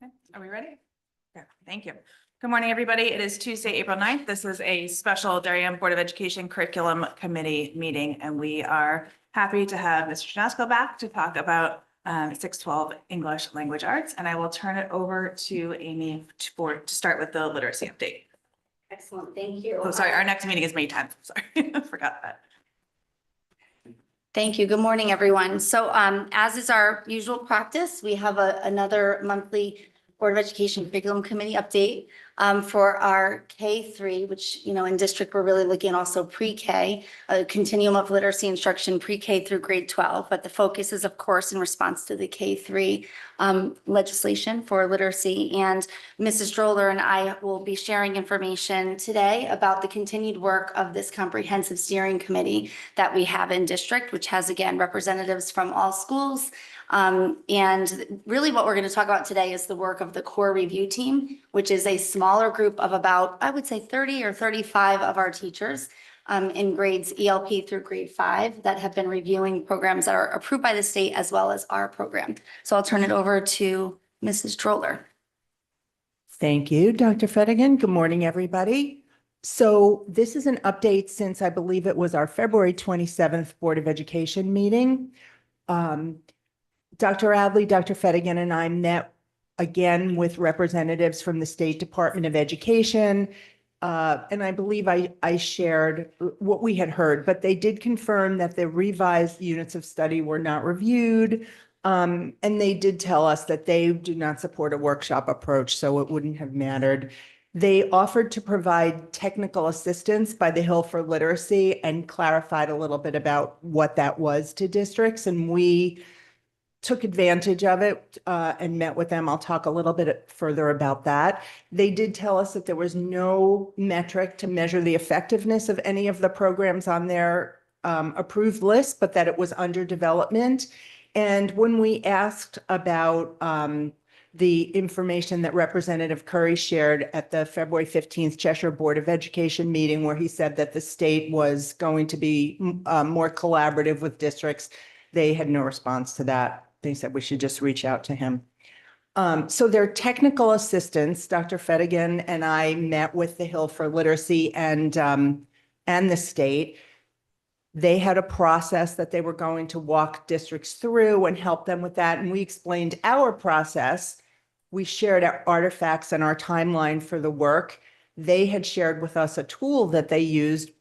Okay, are we ready? Yeah, thank you. Good morning, everybody. It is Tuesday, April 9th. This is a special Darien Board of Education Curriculum Committee meeting, and we are happy to have Mr. Janasco back to talk about 612 English Language Arts. And I will turn it over to Amy to start with the literacy update. Excellent, thank you. Oh, sorry, our next meeting is May 10th. Sorry, I forgot that. Thank you. Good morning, everyone. So as is our usual practice, we have another monthly Board of Education Curriculum Committee update for our K3, which, you know, in district, we're really looking at also pre-K, a continuum of literacy instruction pre-K through grade 12. But the focus is, of course, in response to the K3 legislation for literacy. And Mrs. Droller and I will be sharing information today about the continued work of this comprehensive steering committee that we have in district, which has, again, representatives from all schools. And really what we're going to talk about today is the work of the core review team, which is a smaller group of about, I would say 30 or 35 of our teachers in grades ELP through grade 5 that have been reviewing programs that are approved by the state as well as our program. So I'll turn it over to Mrs. Droller. Thank you, Dr. Fettigan. Good morning, everybody. So this is an update since I believe it was our February 27th Board of Education meeting. Dr. Adley, Dr. Fettigan, and I met again with representatives from the State Department of Education. And I believe I shared what we had heard, but they did confirm that the revised units of study were not reviewed. And they did tell us that they do not support a workshop approach, so it wouldn't have mattered. They offered to provide technical assistance by the Hill for Literacy and clarified a little bit about what that was to districts. And we took advantage of it and met with them. I'll talk a little bit further about that. They did tell us that there was no metric to measure the effectiveness of any of the programs on their approved list, but that it was under development. And when we asked about the information that Representative Curry shared at the February 15th Cheshire Board of Education meeting, where he said that the state was going to be more collaborative with districts, they had no response to that. They said we should just reach out to him. So their technical assistants, Dr. Fettigan and I met with the Hill for Literacy and the state. They had a process that they were going to walk districts through and help them with that. And we explained our process. We shared our artifacts and our timeline for the work. They had shared with us a tool that they used.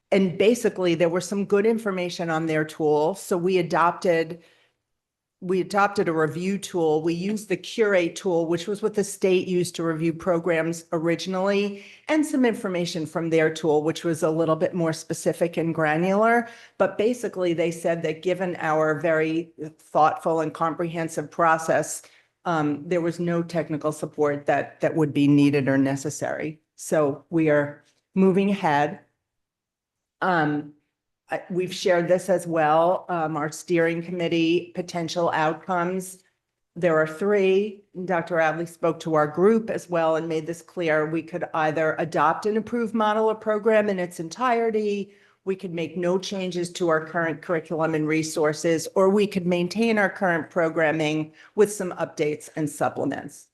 And basically there was some good information on their tool. So we adopted a review tool. We used the Curate tool, which was what the state used to review programs originally, and some information from their tool, which was a little bit more specific and granular. But basically they said that given our very thoughtful and comprehensive process, there was no technical support that would be needed or necessary. So we are moving ahead. We've shared this as well, our steering committee potential outcomes. There are 3. Dr. Adley spoke to our group as well and made this clear. We could either adopt an approved model or program in its entirety. We could make no changes to our current curriculum and resources, or we could maintain our current programming with some updates and supplements.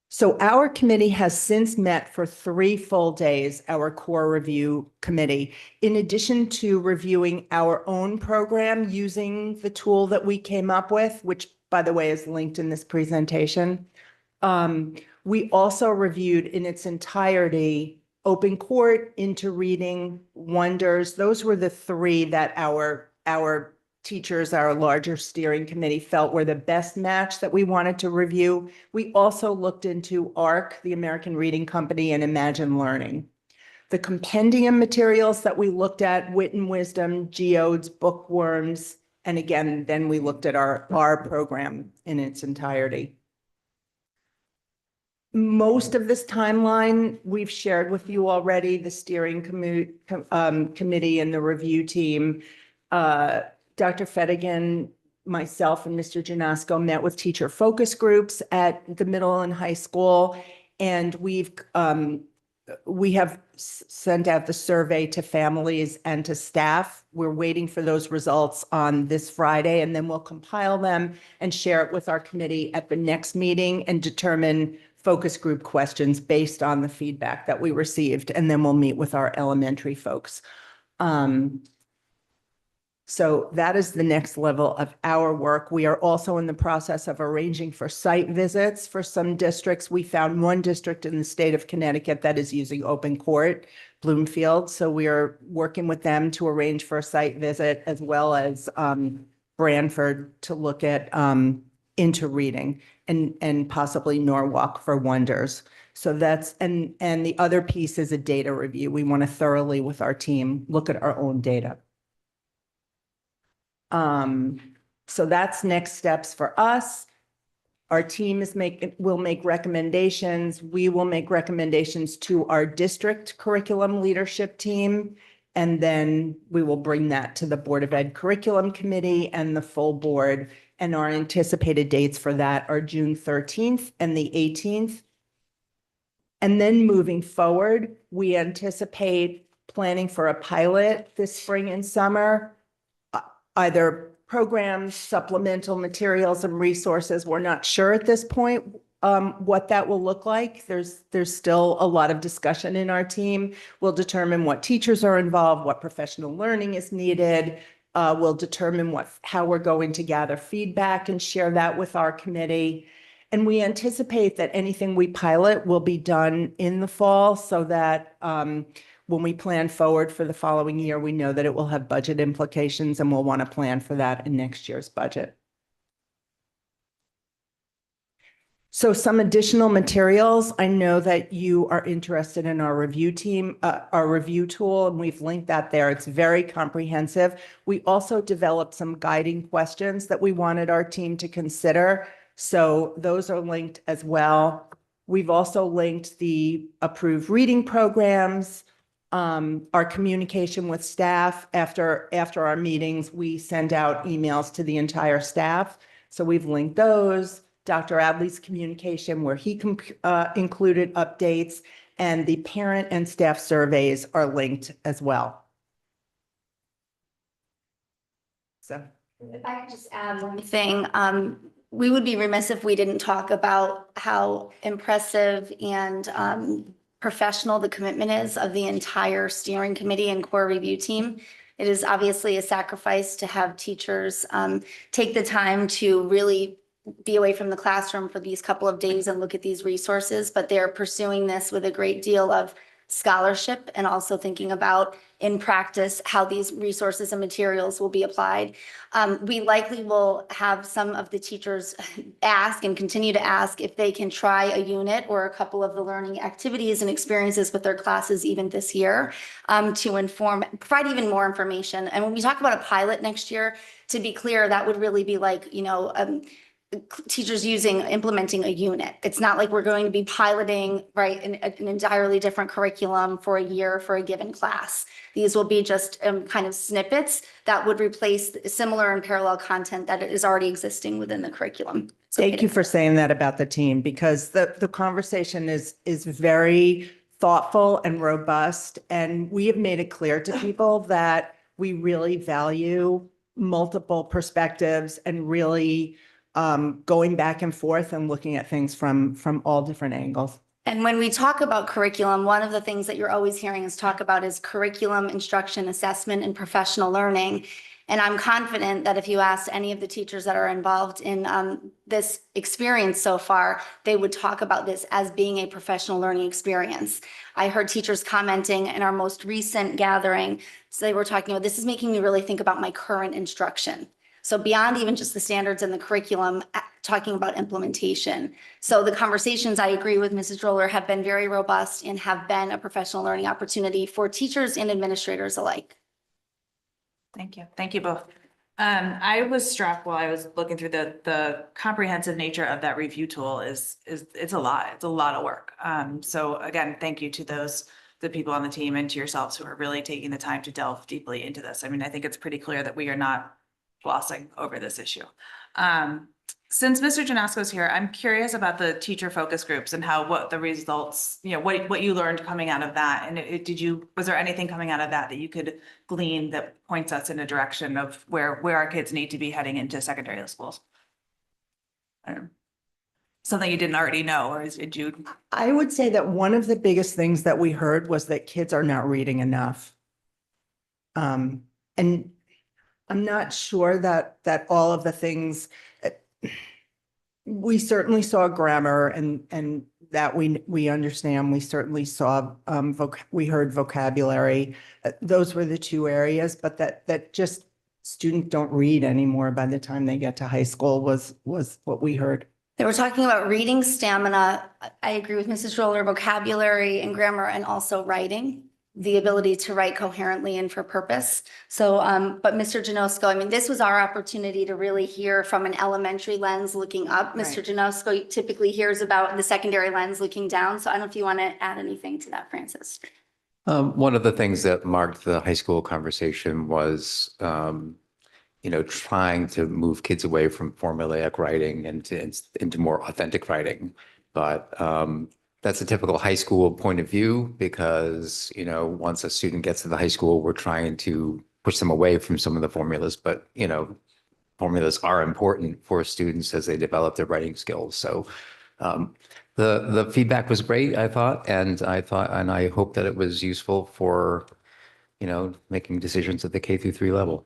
So our committee has since met for 3 full days, our core review committee, in addition to reviewing our own program using the tool that we came up with, which, by the way, is linked in this presentation. We also reviewed in its entirety Open Court, Into Reading, Wonders. Those were the 3 that our teachers, our larger steering committee, felt were the best match that we wanted to review. We also looked into ARC, the American Reading Company, and Imagine Learning. The compendium materials that we looked at, Wit and Wisdom, Geodes, Bookworms, and again, then we looked at our program in its entirety. Most of this timeline we've shared with you already, the steering committee and the review team. Dr. Fettigan, myself, and Mr. Janasco met with teacher focus groups at the middle and high school, and we have sent out the survey to families and to staff. We're waiting for those results on this Friday, and then we'll compile them and share it with our committee at the next meeting and determine focus group questions based on the feedback that we received. And then we'll meet with our elementary folks. So that is the next level of our work. We are also in the process of arranging for site visits for some districts. We found one district in the state of Connecticut that is using open court, Bloomfield. So we are working with them to arrange for a site visit, as well as Branford to look at into reading, and possibly Norwalk for Wonders. So that's, and the other piece is a data review. We want to thoroughly, with our team, look at our own data. So that's next steps for us. Our team will make recommendations. We will make recommendations to our district curriculum leadership team. And then we will bring that to the Board of Ed Curriculum Committee and the full board. And our anticipated dates for that are June 13th and the 18th. And then moving forward, we anticipate planning for a pilot this spring and summer. Either programs, supplemental materials and resources. We're not sure at this point what that will look like. There's still a lot of discussion in our team. We'll determine what teachers are involved, what professional learning is needed. We'll determine how we're going to gather feedback and share that with our committee. And we anticipate that anything we pilot will be done in the fall, so that when we plan forward for the following year, we know that it will have budget implications, and we'll want to plan for that in next year's budget. So some additional materials. I know that you are interested in our review team, our review tool, and we've linked that there. It's very comprehensive. We also developed some guiding questions that we wanted our team to consider. So those are linked as well. We've also linked the approved reading programs. Our communication with staff after our meetings, we send out emails to the entire staff. So we've linked those. Dr. Adley's communication, where he included updates, and the parent and staff surveys are linked as well. So if I could just add one thing, we would be remiss if we didn't talk about how impressive and professional the commitment is of the entire steering committee and core review team. It is obviously a sacrifice to have teachers take the time to really be away from the classroom for these couple of days and look at these resources, but they're pursuing this with a great deal of scholarship and also thinking about in practice how these resources and materials will be applied. We likely will have some of the teachers ask and continue to ask if they can try a unit or a couple of the learning activities and experiences with their classes even this year to provide even more information. And when we talk about a pilot next year, to be clear, that would really be like, teachers implementing a unit. It's not like we're going to be piloting, right, an entirely different curriculum for a year for a given class. These will be just kind of snippets that would replace similar and parallel content that is already existing within the curriculum. Thank you for saying that about the team, because the conversation is very thoughtful and robust. And we have made it clear to people that we really value multiple perspectives and really going back and forth and looking at things from all different angles. And when we talk about curriculum, one of the things that you're always hearing us talk about is curriculum, instruction, assessment, and professional learning. And I'm confident that if you asked any of the teachers that are involved in this experience so far, they would talk about this as being a professional learning experience. I heard teachers commenting in our most recent gathering, so they were talking about, this is making me really think about my current instruction. So beyond even just the standards and the curriculum, talking about implementation. So the conversations, I agree with Mrs. Droller, have been very robust and have been a professional learning opportunity for teachers and administrators alike. Thank you. Thank you both. I was struck while I was looking through the comprehensive nature of that review tool it's a lot. It's a lot of work. So again, thank you to the people on the team and to yourselves who are really taking the time to delve deeply into this. I mean, I think it's pretty clear that we are not glossing over this issue. Since Mr. Janasco's here, I'm curious about the teacher focus groups and what the results, what you learned coming out of that. And was there anything coming out of that that you could glean that points us in a direction of where our kids need to be heading into secondary schools? I don't know. Something you didn't already know, or did you? I would say that one of the biggest things that we heard was that kids are not reading enough. And I'm not sure that all of the things, we certainly saw grammar and that we understand. We certainly saw, we heard vocabulary. Those were the two areas, but that just students don't read anymore by the time they get to high school was what we heard. They were talking about reading stamina. I agree with Mrs. Roller, vocabulary and grammar, and also writing, the ability to write coherently and for purpose. So, but Mr. Janosko, I mean, this was our opportunity to really hear from an elementary lens looking up. Mr. Right. Janosko typically hears about the secondary lens looking down. So I don't know if you want to add anything to that, Francis. One of the things that marked the high school conversation was, trying to move kids away from formulaic writing and into more authentic writing. But that's a typical high school point of view because, once a student gets to the high school, we're trying to push them away from some of the formulas. But, formulas are important for students as they develop their writing skills. So the feedback was great, I thought, and I hope that it was useful for, making decisions at the K through 3 level.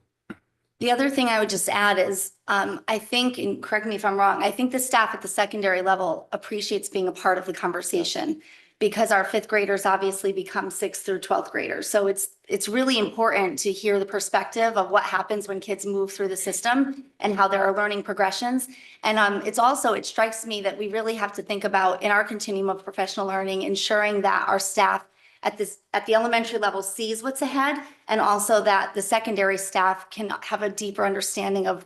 The other thing I would just add is, I think, and correct me if I'm wrong, I think the staff at the secondary level appreciates being a part of the conversation because our 5th graders obviously become 6th through 12th graders. So it's really important to hear the perspective of what happens when kids move through the system and how there are learning progressions. And it strikes me that we really have to think about in our continuum of professional learning, ensuring that our staff at the elementary level sees what's ahead, and also that the secondary staff can have a deeper understanding of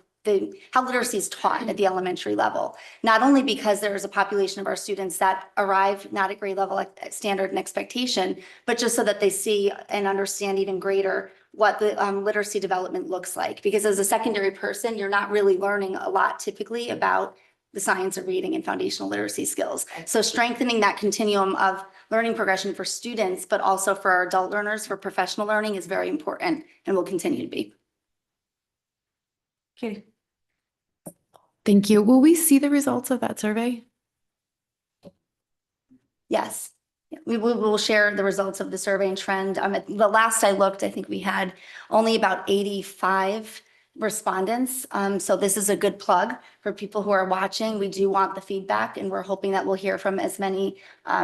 how literacy is taught at the elementary level. Not only because there is a population of our students that arrive not at grade level standard and expectation, but just so that they see and understand even greater what the literacy development looks like. Because as a secondary person, you're not really learning a lot typically about the science of reading and foundational literacy skills. So strengthening that continuum of learning progression for students, but also for our adult learners, for professional learning is very important and will continue to be. Katie. Thank you. Will we see the results of that survey? Yes, we will share the results of the survey and trend. The last I looked, I think we had only about 85 respondents. So this is a good plug for people who are watching. We do want the feedback, and we're hoping that we'll hear from as many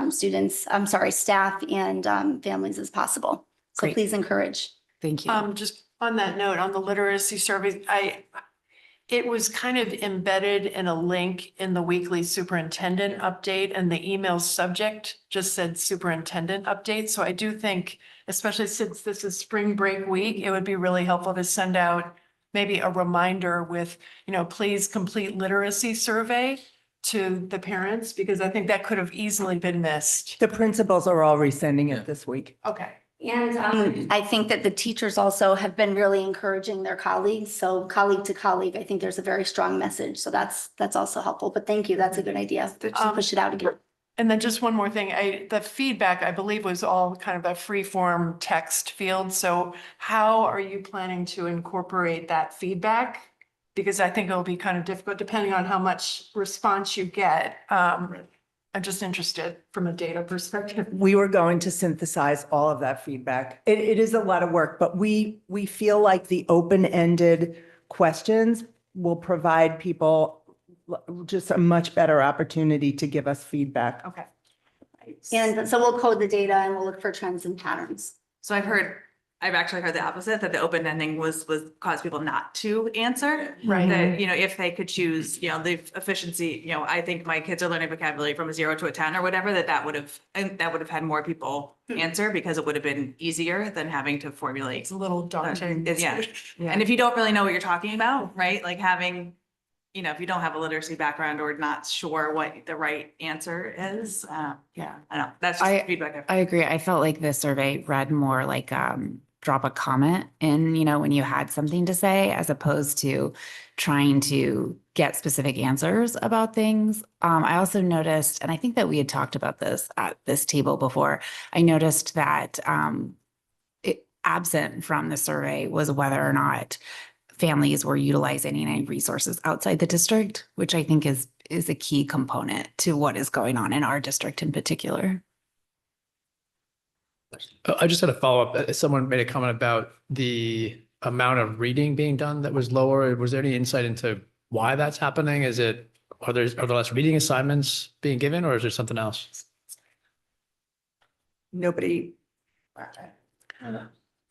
staff and families as possible. So Great. Please encourage. Thank you. Just on that note, on the literacy survey, it was kind of embedded in a link in the weekly superintendent update, and the email subject just said superintendent update. So I do think, especially since this is spring break week, it would be really helpful to send out maybe a reminder with, please complete literacy survey to the parents, because I think that could have easily been missed. The principals are all resending it this week. Okay. And I think that the teachers also have been really encouraging their colleagues. So colleague to colleague, I think there's a very strong message. So that's also helpful. But thank you. That's a good idea. Push it out again. And then just one more thing, the feedback, I believe, was all kind of a free form text field. So how are you planning to incorporate that feedback? Because I think it'll be kind of difficult depending on how much response you get. I'm just interested from a data perspective. We were going to synthesize all of that feedback. It is a lot of work, but we feel like the open-ended questions will provide people just a much better opportunity to give us feedback. Okay. And so we'll code the data and we'll look for trends and patterns. So I've actually heard the opposite, that the open ending was caused people not to answer. Right. That, if they could choose, the efficiency, I think my kids are learning vocabulary from a 0 to a 10 or whatever, that would have had more people answer, because it would have been easier than having to formulate. It's a little daunting. Yeah. And if you don't really know what you're talking about, right? Like having, if you don't have a literacy background or not sure what the right answer is, I don't know. That's just feedback. I agree. I felt like the survey read more like drop a comment in, when you had something to say, as opposed to trying to get specific answers about things. I also noticed, and I think that we had talked about this at this table before, I noticed that absent from the survey was whether or not families were utilizing any resources outside the district, which I think is a key component to what is going on in our district in particular. I just had a follow-up. Someone made a comment about the amount of reading being done that was lower. Was there any insight into why that's happening? Are there less reading assignments being given, or is there something else? Nobody.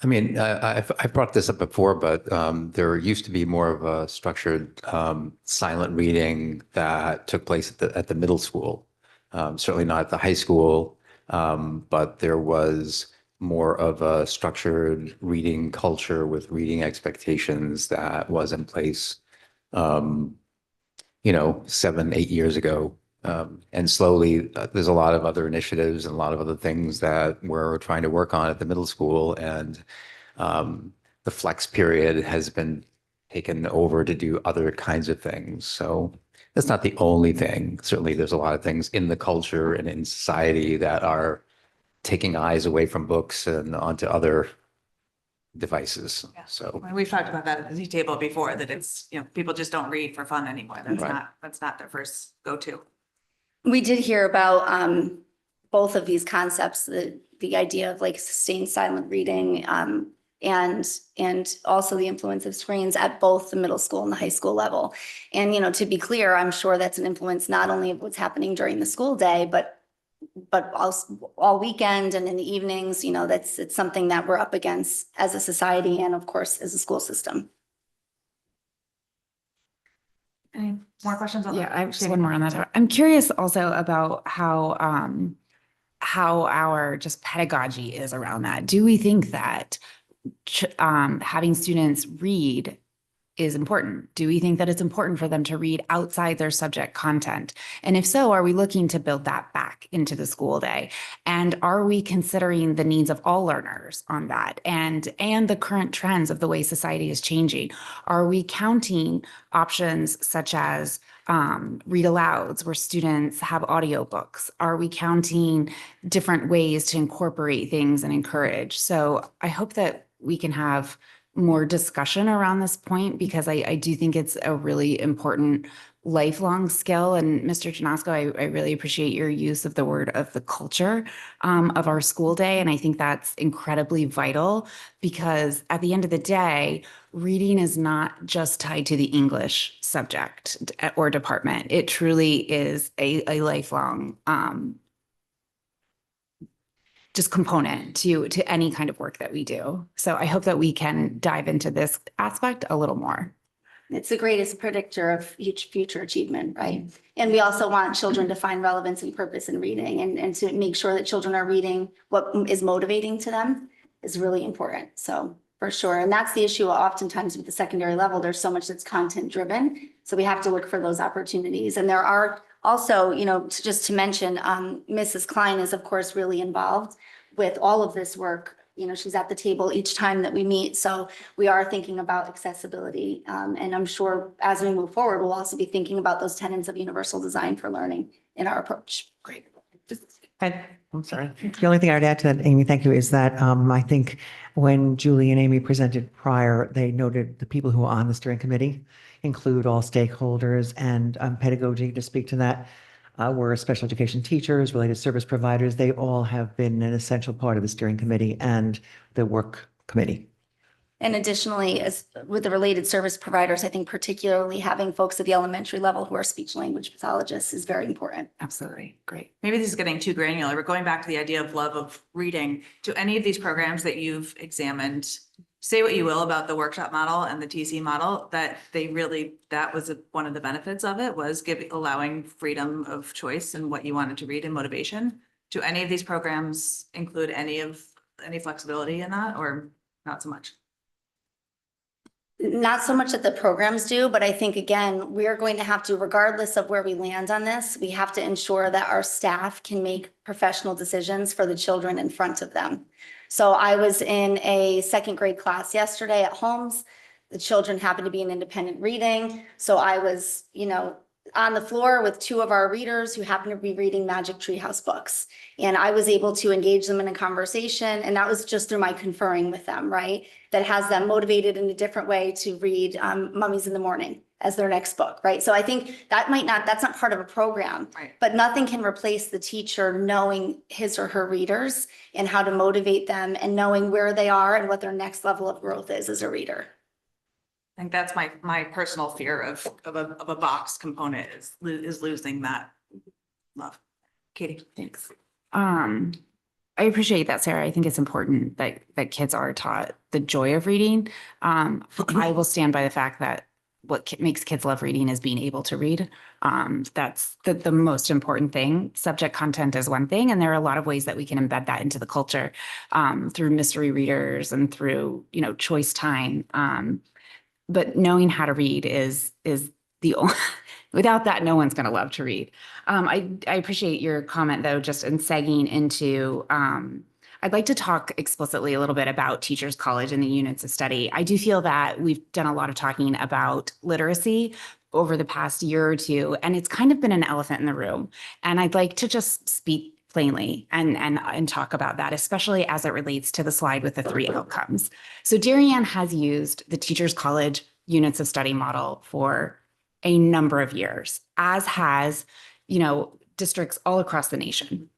I mean, I've brought this up before, but there used to be more of a structured silent reading that took place at the middle school. Certainly not at the high school, but there was more of a structured reading culture with reading expectations that was in place, 7, 8 years ago. And slowly, there's a lot of other initiatives and a lot of other things that we're trying to work on at the middle school. And the flex period has been taken over to do other kinds of things. So that's not the only thing. Certainly, there's a lot of things in the culture and in society that are taking eyes away from books and onto other devices. Yeah. So We've talked about that at the table before, that it's, people just don't read for fun anymore. Right. That's not their first go-to. We did hear about both of these concepts, the idea of like sustained silent reading and also the influence of screens at both the middle school and the high school level. And, to be clear, I'm sure that's an influence not only of what's happening during the school day, but also all weekend and in the evenings, it's something that we're up against as a society and of course, as a school system. Any more questions on that? Yeah, I have just one more on that. I'm curious also about how our just pedagogy is around that. Do we think that having students read is important? Do we think that it's important for them to read outside their subject content? And if so, are we looking to build that back into the school day? And are we considering the needs of all learners on that and the current trends of the way society is changing? Are we counting options such as read alouds where students have audiobooks? Are we counting different ways to incorporate things and encourage? So I hope that we can have more discussion around this point, because I do think it's a really important lifelong skill. And Mr. Janasco, I really appreciate your use of the word of the culture of our school day. And I think that's incredibly vital, because at the end of the day, reading is not just tied to the English subject or department. It truly is a lifelong just component to any kind of work that we do. So I hope that we can dive into this aspect a little more. It's the greatest predictor of future achievement, right? And we also want children to find relevance and purpose in reading, and to make sure that children are reading what is motivating to them is really important. So for sure. And that's the issue oftentimes with the secondary level. There's so much that's content driven. So we have to look for those opportunities. And there are also, just to mention, Mrs. Klein is of course really involved with all of this work. She's at the table each time that we meet. So we are thinking about accessibility. And I'm sure as we move forward, we'll also be thinking about those tenets of universal design for learning in our approach. Great. I'm sorry. The only thing I would add to that, Amy, thank you, is that I think when Julie and Amy presented prior, they noted the people who are on the steering committee include all stakeholders, and pedagogy, to speak to that, were special education teachers, related service providers. They all have been an essential part of the steering committee and the work committee. And additionally, as with the related service providers, I think particularly having folks at the elementary level who are speech language pathologists is very important. Absolutely. Great. Maybe this is getting too granular. We're going back to the idea of love of reading. To any of these programs that you've examined, say what you will about the workshop model and the TC model, that was one of the benefits of it, was allowing freedom of choice in what you wanted to read and motivation. Do any of these programs include any flexibility in that, or not so much? Not so much that the programs do, but I think, again, we are going to have to, regardless of where we land on this, we have to ensure that our staff can make professional decisions for the children in front of them. So I was in a second grade class yesterday at Holmes. The children happened to be in independent reading. So I was, on the floor with two of our readers who happened to be reading Magic Treehouse books. And I was able to engage them in a conversation. And that was just through my conferring with them, right? That has them motivated in a different way to read Mummies in the Morning as their next book, right? So I think that's not part of a program, Right. but nothing can replace the teacher knowing his or her readers and how to motivate them and knowing where they are and what their next level of growth is as a reader. I think that's my personal fear of a box component is losing that love. Katie. Thanks. I appreciate that, Sarah. I think it's important that kids are taught the joy of reading. I will stand by the fact that what makes kids love reading is being able to read. That's the most important thing. Subject content is one thing, and there are a lot of ways that we can embed that into the culture through mystery readers and through, choice time. But knowing how to read is the only, without that, no one's going to love to read. I appreciate your comment, though, just in segging into, I'd like to talk explicitly a little bit about Teachers College and the units of study. I do feel that we've done a lot of talking about literacy over the past year or two, and it's kind of been an elephant in the room. And I'd like to just speak plainly and talk about that, especially as it relates to the slide with the 3 outcomes. So Darien has used the Teachers College units of study model for a number of years, as has, districts all across the nation.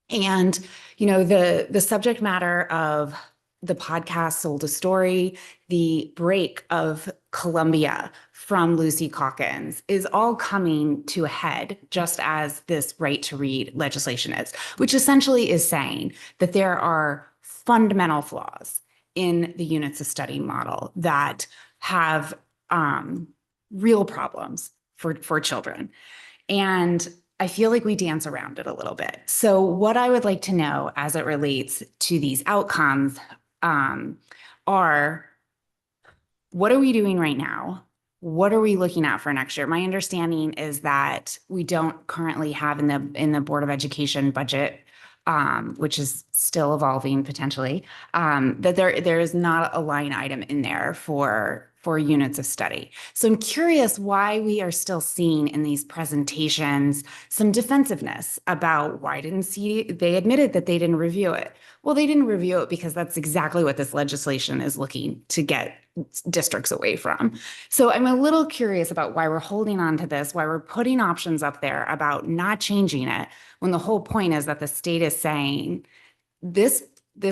And, the subject matter of the podcast Sold a Story, the break of Columbia from Lucy Calkins is all coming to a head, just as this right to read legislation is, which essentially is saying that there are fundamental flaws in the units of study model that have real problems for children. And I feel like we dance around it a little bit. So what I would like to know as it relates to these outcomes are, what are we doing right now? What are we looking at for next year? My understanding is that we don't currently have in the Board of Education budget, which is still evolving potentially, that there is not a line item in there for units of study. So I'm curious why we are still seeing in these presentations some defensiveness about why they admitted that they didn't review it. Well, they didn't review it because that's exactly what this legislation is looking to get districts away from. So I'm a little curious about why we're holding on to this, why we're putting options up there about not changing it, when the whole point is that the state is saying this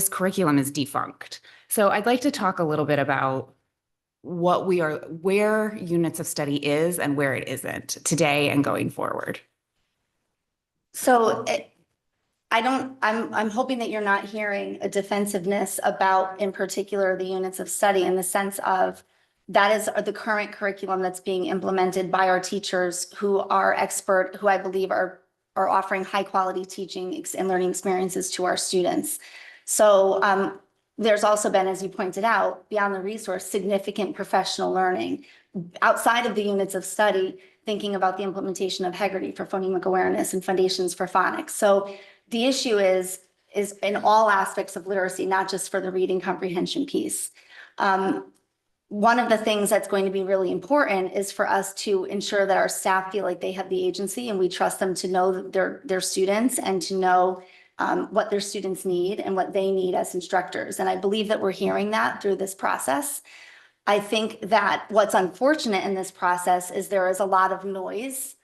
curriculum is defunct. So I'd like to talk a little bit about where units of study is and where it isn't today and going forward. So I'm hoping that you're not hearing a defensiveness about, in particular, the units of study, in the sense of that is the current curriculum that's being implemented by our teachers who are expert, who I believe are offering high quality teaching and learning experiences to our students. So there's also been, as you pointed out, beyond the resource, significant professional learning outside of the units of study, thinking about the implementation of Heggerty for phonemic awareness and foundations for phonics. So the issue is in all aspects of literacy, not just for the reading comprehension piece. One of the things that's going to be really important is for us to ensure that our staff feel like they have the agency and we trust them to know their students and to know what their students need and what they need as instructors. And I believe that we're hearing that through this process. I think that what's unfortunate in this process is there is a lot of noise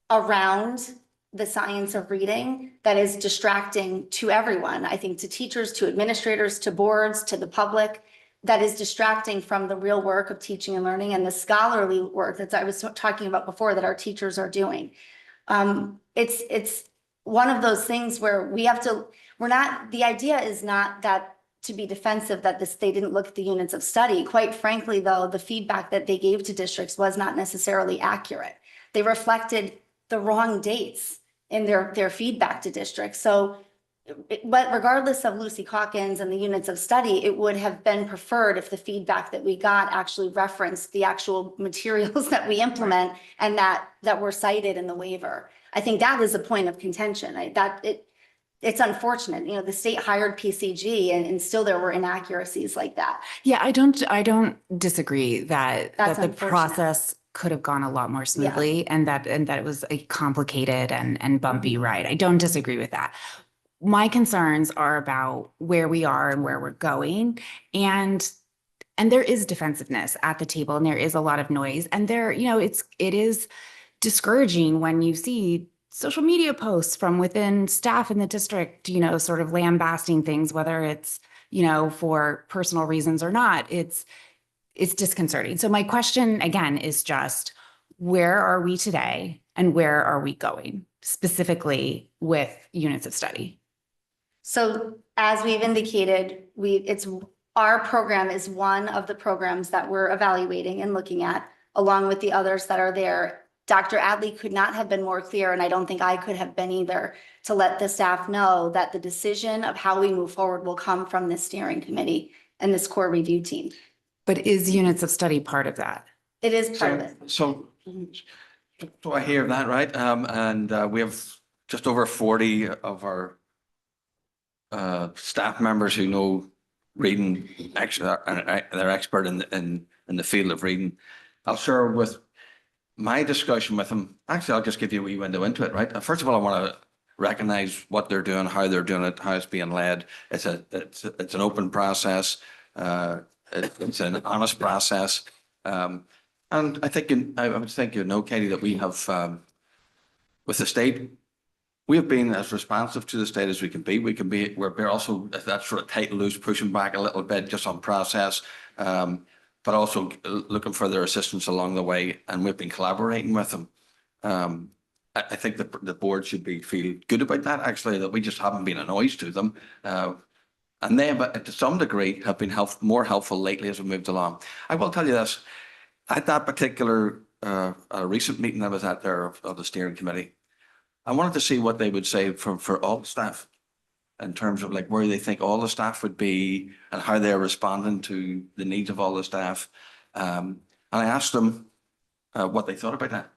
around the science of reading that is distracting to everyone. I think to teachers, to administrators, to boards, to the public, that is distracting from the real work of teaching and learning and the scholarly work that I was talking about before that our teachers are doing. It's one of those things where the idea is not that to be defensive that they didn't look at the units of study. Quite frankly, though, the feedback that they gave to districts was not necessarily accurate. They reflected the wrong dates in their feedback to districts. So, but regardless of Lucy Calkins and the units of study, it would have been preferred if the feedback that we got actually referenced the actual materials that we implement and that were cited in the waiver. I think that is a point of contention. it's unfortunate, you know, the state hired PCG and still there were inaccuracies like that. Yeah, I don't disagree that That's the unfortunate. process could have gone a lot more smoothly and that it was a complicated and bumpy ride. I don't disagree with that. My concerns are about where we are and where we're going. And there is defensiveness at the table and there is a lot of noise. And there, you know, it is discouraging when you see social media posts from within staff in the district, you know, sort of lambasting things, whether it's, you know, for personal reasons or not. It's disconcerting. So my question again is just, where are we today and where are we going specifically with units of study? So as we've indicated, our program is one of the programs that we're evaluating and looking at, along with the others that are there. Dr. Adley could not have been more clear, and I don't think I could have been either, to let the staff know that the decision of how we move forward will come from this steering committee and this core review team. But is units of study part of that? It is part of it. So I hear that, right? And we have just over 40 of our staff members who know reading, actually, they're expert in the field of reading. I'll share with my discussion with them. Actually, I'll just give you a wee window into it, right? First of all, I want to recognize what they're doing, how they're doing it, how it's being led. It's an open process. It's an honest process. And I think I would think you know, Katie, that we have with the state, we have been as responsive to the state as we can be. We're also that sort of tight and loose, pushing back a little bit just on process, but also looking for their assistance along the way. And we've been collaborating with them. I think the board should feel good about that, actually, that we just haven't been a noise to them. And they, but to some degree, have been more helpful lately as we moved along. I will tell you this, at that particular recent meeting I was at there of the steering committee, I wanted to see what they would say for all the staff in terms of like where they think all the staff would be and how they're responding to the needs of all the staff. And I asked them what they thought about that.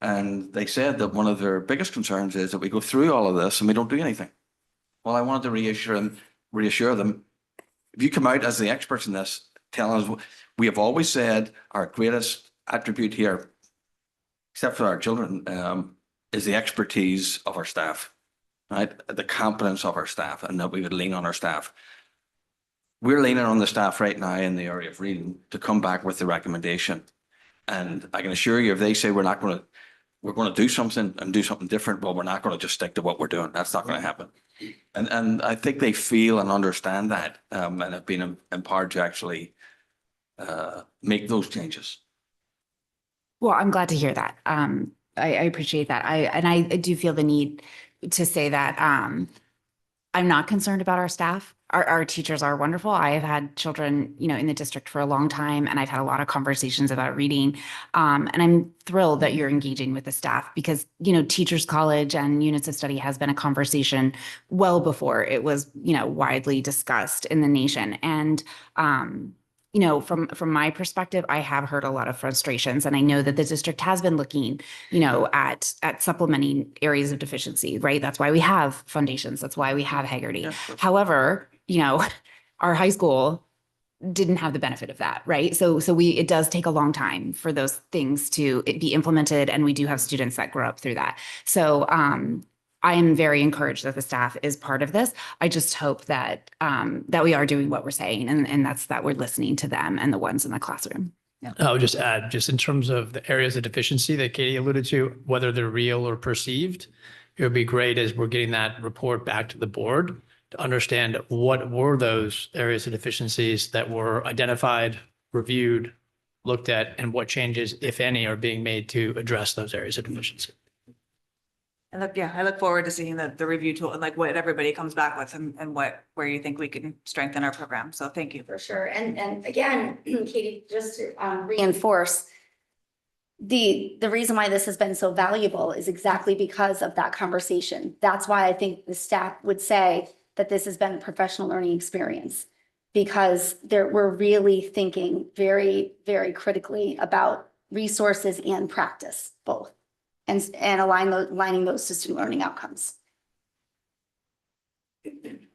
And they said that one of their biggest concerns is that we go through all of this and we don't do anything. Well, I wanted to reassure them, if you come out as the experts in this, tell us, we have always said our greatest attribute here, except for our children, is the expertise of our staff, right? The competence of our staff, and that we would lean on our staff. We're leaning on the staff right now in the area of reading to come back with the recommendation. And I can assure you, if they say we're going to do something and do something different, well, we're not going to just stick to what we're doing. That's not going to happen. And I think they feel and understand that, and have been empowered to actually make those changes. Well, I'm glad to hear that. I appreciate that. I do feel the need to say that I'm not concerned about our staff. Our teachers are wonderful. I have had children, you know, in the district for a long time, and I've had a lot of conversations about reading. And I'm thrilled that you're engaging with the staff because, you know, Teachers College and units of study has been a conversation well before it was, you know, widely discussed in the nation. And, you know, from my perspective, I have heard a lot of frustrations, and I know that the district has been looking, you know, at supplementing areas of deficiency, right? That's why we have foundations. That's why we have Haggerty. Yeah. However, you know, our high school didn't have the benefit of that, right? So it does take a long time for those things to be implemented, and we do have students that grow up through that. So I am very encouraged that the staff is part of this. I just hope that that we are doing what we're saying, and that's that we're listening to them and the ones in the classroom. Yeah. I would just add, just in terms of the areas of deficiency that Katie alluded to, whether they're real or perceived, it would be great as we're getting that report back to the board to understand what were those areas of deficiencies that were identified, reviewed, looked at, and what changes, if any, are being made to address those areas of deficiency. I look forward to seeing the review tool and like what everybody comes back with and where you think we can strengthen our program. So thank you. For sure. And again, Katie, just to reinforce, the reason why this has been so valuable is exactly because of that conversation. That's why I think the staff would say that this has been a professional learning experience, because we're really thinking very, very critically about resources and practice, both, and aligning those to student learning outcomes.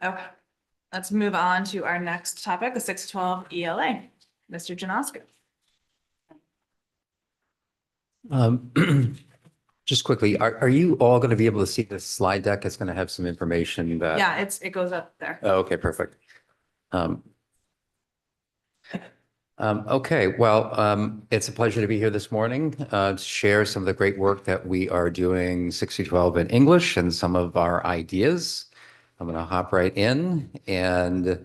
Okay, let's move on to our next topic, the 6-12 ELA. Mr. Janosko. Just quickly, are you all going to be able to see the slide deck? It's going to have some information that. Yeah, it goes up there. Oh, okay, perfect. Okay, well, it's a pleasure to be here this morning, to share some of the great work that we are doing 6-12 in English and some of our ideas. I'm going to hop right in and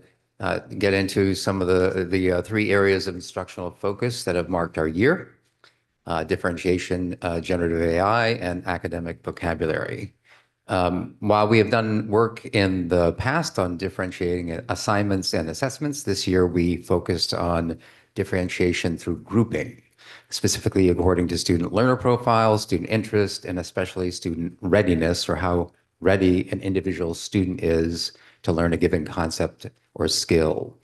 get into some of the three areas of instructional focus that have marked our year: differentiation, generative AI, and academic vocabulary. While we have done work in the past on differentiating assignments and assessments, this year we focused on differentiation through grouping, specifically according to student learner profiles, student interest, and especially student readiness, or how ready an individual student is to learn a given concept or skill.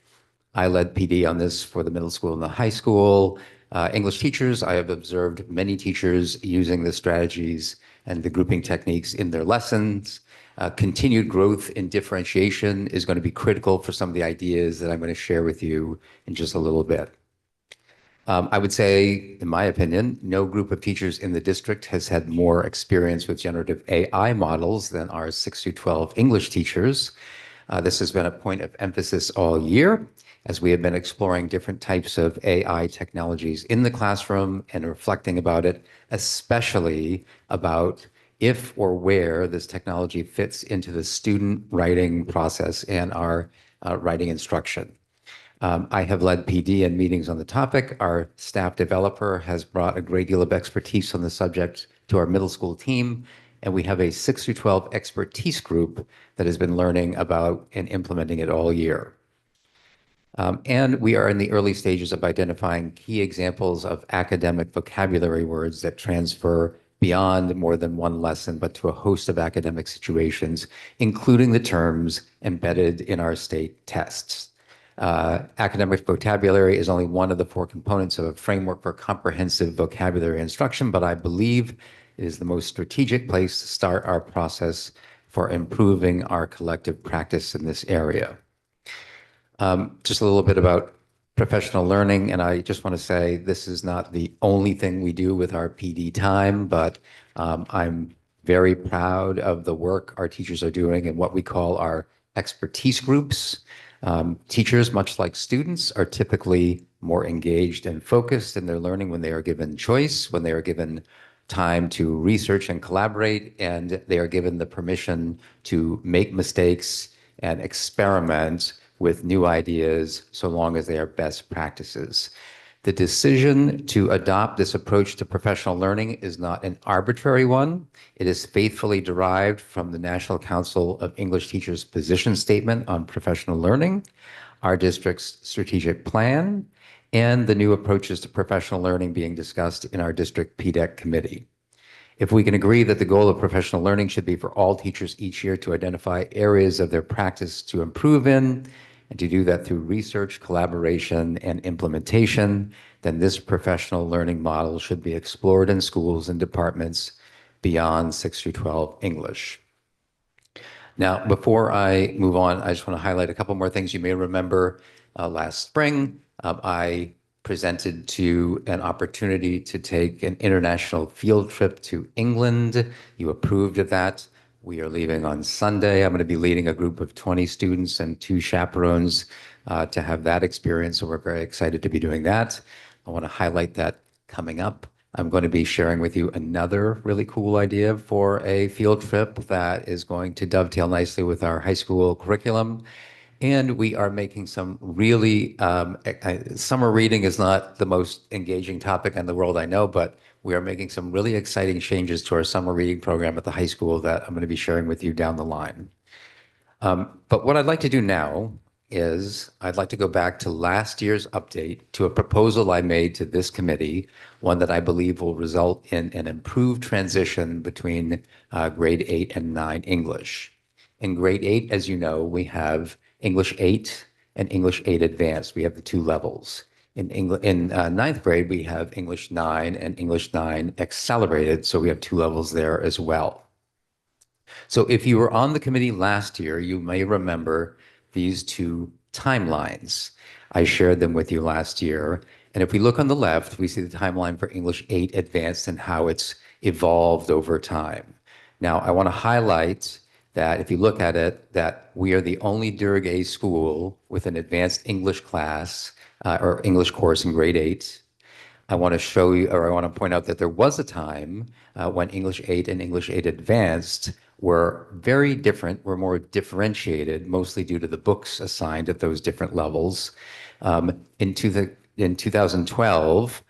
I led PD on this for the middle school and the high school. English teachers, I have observed many teachers using the strategies and the grouping techniques in their lessons. Continued growth in differentiation is going to be critical for some of the ideas that I'm going to share with you in just a little bit. I would say, in my opinion, no group of teachers in the district has had more experience with generative AI models than our 6-12 English teachers. This has been a point of emphasis all year, as we have been exploring different types of AI technologies in the classroom and reflecting about it, especially about if or where this technology fits into the student writing process and our writing instruction. I have led PD in meetings on the topic. Our staff developer has brought a great deal of expertise on the subject to our middle school team, and we have a 6-12 expertise group that has been learning about and implementing it all year. And we are in the early stages of identifying key examples of academic vocabulary words that transfer beyond more than one lesson, but to a host of academic situations, including the terms embedded in our state tests. Academic vocabulary is only one of the 4 components of a framework for comprehensive vocabulary instruction, but I believe it is the most strategic place to start our process for improving our collective practice in this area. Just a little bit about professional learning, and I just want to say this is not the only thing we do with our PD time, but I'm very proud of the work our teachers are doing and what we call our expertise groups. Teachers, much like students, are typically more engaged and focused in their learning when they are given choice, when they are given time to research and collaborate, and they are given the permission to make mistakes and experiment with new ideas so long as they are best practices. The decision to adopt this approach to professional learning is not an arbitrary one. It is faithfully derived from the National Council of English Teachers' position statement on professional learning, our district's strategic plan, and the new approaches to professional learning being discussed in our district PDEC committee. If we can agree that the goal of professional learning should be for all teachers each year to identify areas of their practice to improve in, and to do that through research, collaboration, and implementation, then this professional learning model should be explored in schools and departments beyond 6-12 English. Now, before I move on, I just want to highlight a couple more things you may remember. Last spring, I presented to an opportunity to take an international field trip to England. You approved of that. We are leaving on Sunday. I'm going to be leading a group of 20 students and 2 chaperones to have that experience. So we're very excited to be doing that. I want to highlight that coming up. I'm going to be sharing with you another really cool idea for a field trip that is going to dovetail nicely with our high school curriculum. And we are making some really, summer reading is not the most engaging topic in the world, I know, but we are making some really exciting changes to our summer reading program at the high school that I'm going to be sharing with you down the line. But what I'd like to do now is I'd like to go back to last year's update to a proposal I made to this committee, one that I believe will result in an improved transition between grade 8 and 9 English. In grade 8, as you know, we have English 8 and English 8 Advanced. We have the 2 levels. In ninth grade, we have English 9 and English 9 Accelerated, so we have 2 levels there as well. So if you were on the committee last year, you may remember these two timelines. I shared them with you last year. And if we look on the left, we see the timeline for English 8 Advanced and how it's evolved over time. Now, I want to highlight that if you look at it, that we are the only Durham A school with an advanced English class or English course in grade 8. I want to show you, or I want to point out that there was a time when English 8 and English 8 Advanced were very different, were more differentiated, mostly due to the books assigned at those different levels. In 2012,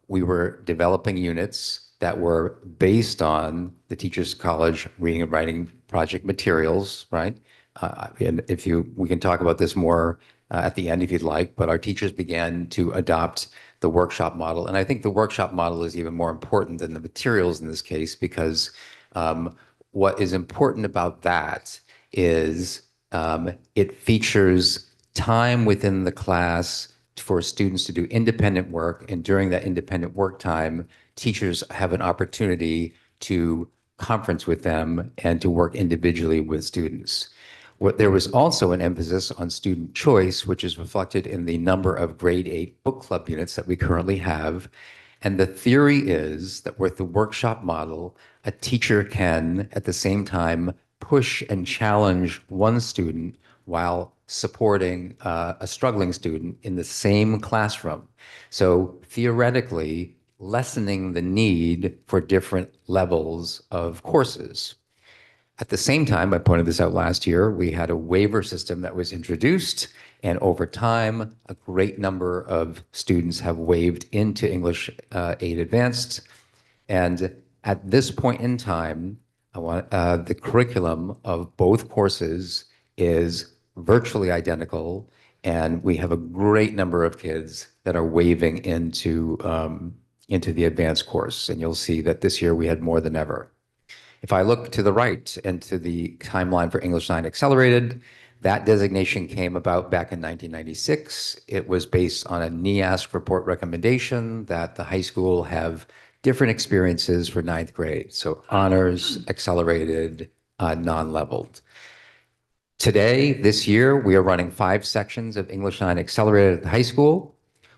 we were developing units that were based on the Teachers College Reading and Writing Project materials, right? And we can talk about this more at the end if you'd like, but our teachers began to adopt the workshop model. And I think the workshop model is even more important than the materials in this case, because what is important about that is it features time within the class for students to do independent work. And during that independent work time, teachers have an opportunity to conference with them and to work individually with students. There was also an emphasis on student choice, which is reflected in the number of grade 8 book club units that we currently have. And the theory is that with the workshop model, a teacher can, at the same time, push and challenge one student while supporting a struggling student in the same classroom. So theoretically, lessening the need for different levels of courses. At the same time, I pointed this out last year, we had a waiver system that was introduced, and over time, a great number of students have waived into English 8 Advanced. And at this point in time, the curriculum of both courses is virtually identical, and we have a great number of kids that are waiving into the advanced course. And you'll see that this year we had more than ever. If I look to the right and to the timeline for English 9 Accelerated, that designation came about back in 1996. It was based on a NEASC report recommendation that the high school have different experiences for ninth grade. So honors, accelerated, non-leveled. Today, this year, we are running 5 sections of English 9 Accelerated at the high school.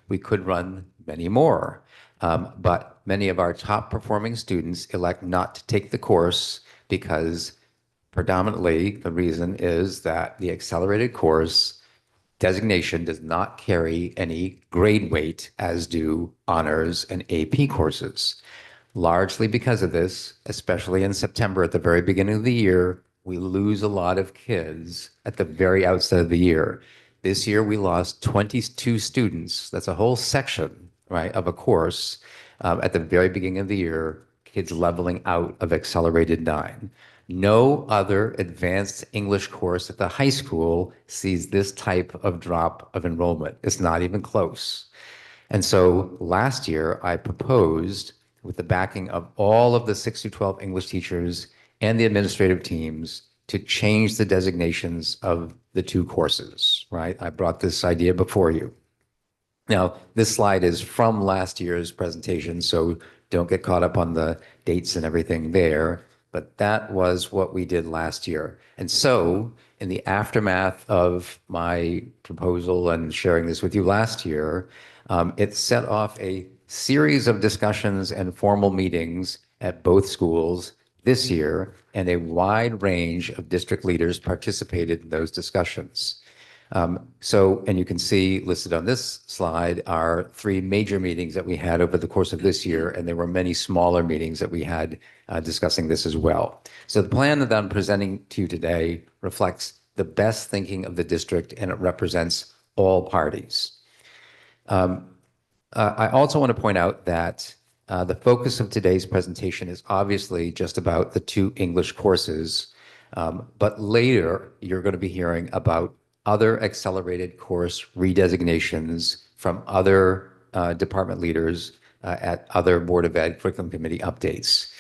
We could run many more. But many of our top performing students elect not to take the course because predominantly the reason is that the accelerated course designation does not carry any grade weight as do honors and AP courses. Largely because of this, especially in September at the very beginning of the year, we lose a lot of kids at the very outset of the year. This year we lost 22 students. That's a whole section, right, of a course at the very beginning of the year, kids leveling out of Accelerated 9. No other advanced English course at the high school sees this type of drop of enrollment. It's not even close. And so last year, I proposed, with the backing of all of the 6 through 12 English teachers and the administrative teams, to change the designations of the 2 courses, right? I brought this idea before you. Now, this slide is from last year's presentation, so don't get caught up on the dates and everything there, but that was what we did last year. And so, in the aftermath of my proposal and sharing this with you last year, it set off a series of discussions and formal meetings at both schools this year, and a wide range of district leaders participated in those discussions. And you can see listed on this slide are 3 major meetings that we had over the course of this year, and there were many smaller meetings that we had discussing this as well. So the plan that I'm presenting to you today reflects the best thinking of the district, and it represents all parties. I also want to point out that the focus of today's presentation is obviously just about the 2 English courses, but later you're going to be hearing about other accelerated course redesignations from other department leaders at other Board of Ed curriculum committee updates.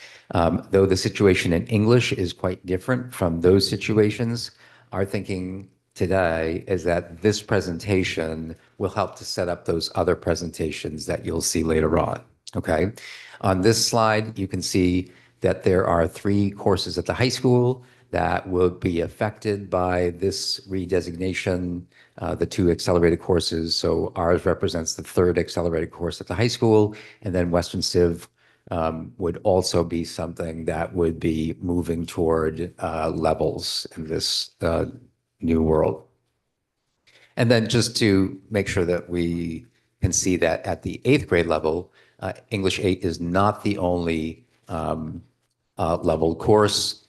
Though the situation in English is quite different from those situations, our thinking today is that this presentation will help to set up those other presentations that you'll see later on, okay? On this slide, you can see that there are 3 courses at the high school that will be affected by this redesignation, the 2 accelerated courses. So ours represents the 3rd accelerated course at the high school, and then Western Civ would also be something that would be moving toward levels in this new world. And then just to make sure that we can see that at the 8th grade level, English 8 is not the only level course.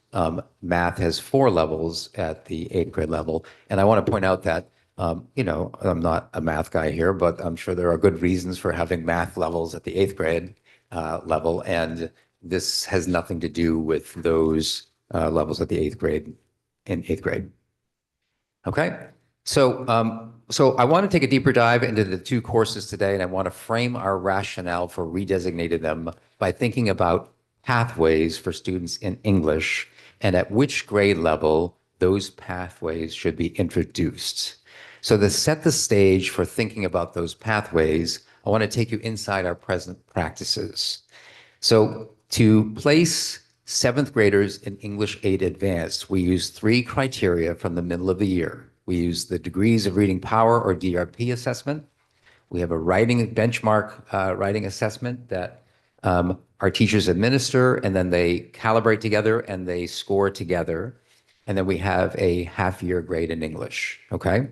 Math has 4 levels at the 8th grade level. And I want to point out that, I'm not a math guy here, but I'm sure there are good reasons for having math levels at the 8th grade level. And this has nothing to do with those levels at the 8th grade in 8th grade. Okay. So I want to take a deeper dive into the 2 courses today, and I want to frame our rationale for redesignating them by thinking about pathways for students in English and at which grade level those pathways should be introduced. So to set the stage for thinking about those pathways, I want to take you inside our present practices. So to place 7th graders in English 8 Advanced, we use 3 criteria from the middle of the year. We use the Degrees of Reading Power, or DRP, assessment. We have a writing benchmark writing assessment that our teachers administer, and then they calibrate together and they score together. And then we have a half-year grade in English, okay?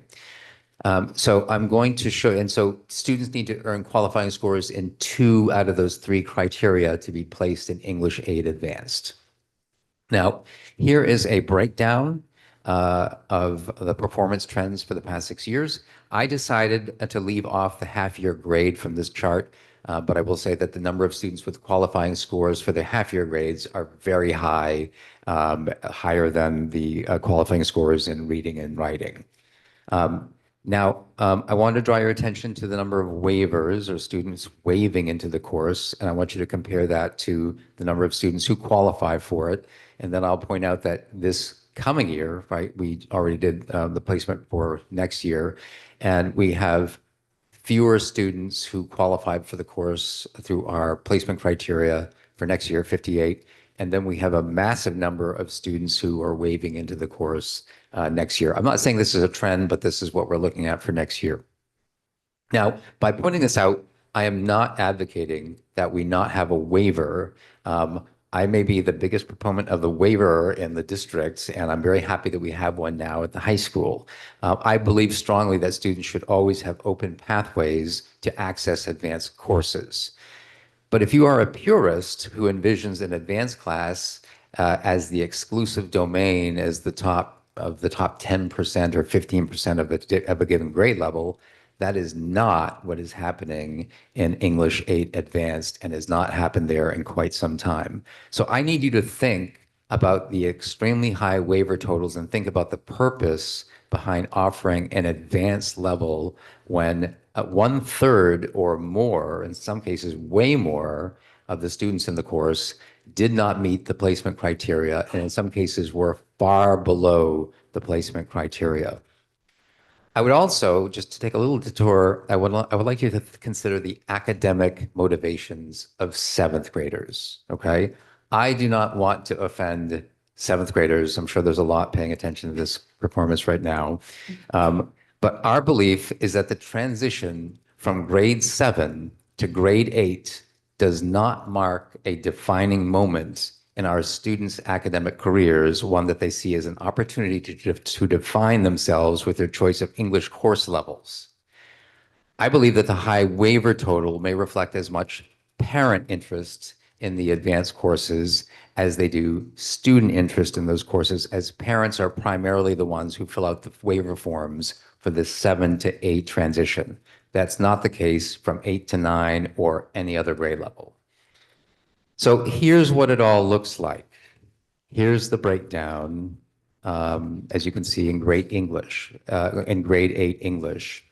So I'm going to show, and so students need to earn qualifying scores in 2 out of those 3 criteria to be placed in English 8 Advanced. Now, here is a breakdown of the performance trends for the past 6 years. I decided to leave off the half-year grade from this chart, but I will say that the number of students with qualifying scores for the half-year grades are very high, higher than the qualifying scores in reading and writing. Now, I want to draw your attention to the number of waivers or students waiving into the course, and I want you to compare that to the number of students who qualify for it. And then I'll point out that this coming year, right, we already did the placement for next year, and we have fewer students who qualified for the course through our placement criteria for next year, 58. And then we have a massive number of students who are waiving into the course next year. I'm not saying this is a trend, but this is what we're looking at for next year. Now, by pointing this out, I am not advocating that we not have a waiver. I may be the biggest proponent of the waiver in the district, and I'm very happy that we have one now at the high school. I believe strongly that students should always have open pathways to access advanced courses. But if you are a purist who envisions an advanced class as the exclusive domain, as the top 10% or 15% of a given grade level, that is not what is happening in English 8 Advanced and has not happened there in quite some time. So I need you to think about the extremely high waiver totals and think about the purpose behind offering an advanced level when 1/3 or more, in some cases way more, of the students in the course did not meet the placement criteria, and in some cases were far below the placement criteria. I would also, just to take a little detour, I would like you to consider the academic motivations of 7th graders, okay? I do not want to offend 7th graders. I'm sure there's a lot paying attention to this performance right now. But our belief is that the transition from grade 7 to grade 8 does not mark a defining moment in our students' academic careers, one that they see as an opportunity to define themselves with their choice of English course levels. I believe that the high waiver total may reflect as much parent interest in the advanced courses as they do student interest in those courses, as parents are primarily the ones who fill out the waiver forms for the 7 to 8 transition. That's not the case from 8 to 9 or any other grade level. So here's what it all looks like. Here's the breakdown, as you can see in grade 8 English.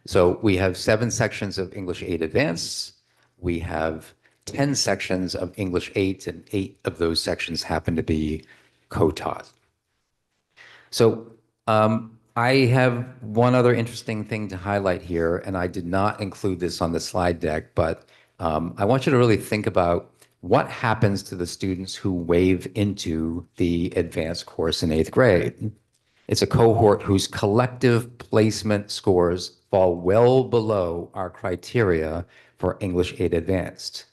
So we have 7 sections of English 8 Advanced. We have 10 sections of English 8, and 8 of those sections happen to be co-taught. So I have one other interesting thing to highlight here, and I did not include this on the slide deck, but I want you to really think about What happens to the students who wave into the advanced course in 8th grade? It's a cohort whose collective placement scores fall well below our criteria for English 8 Advanced.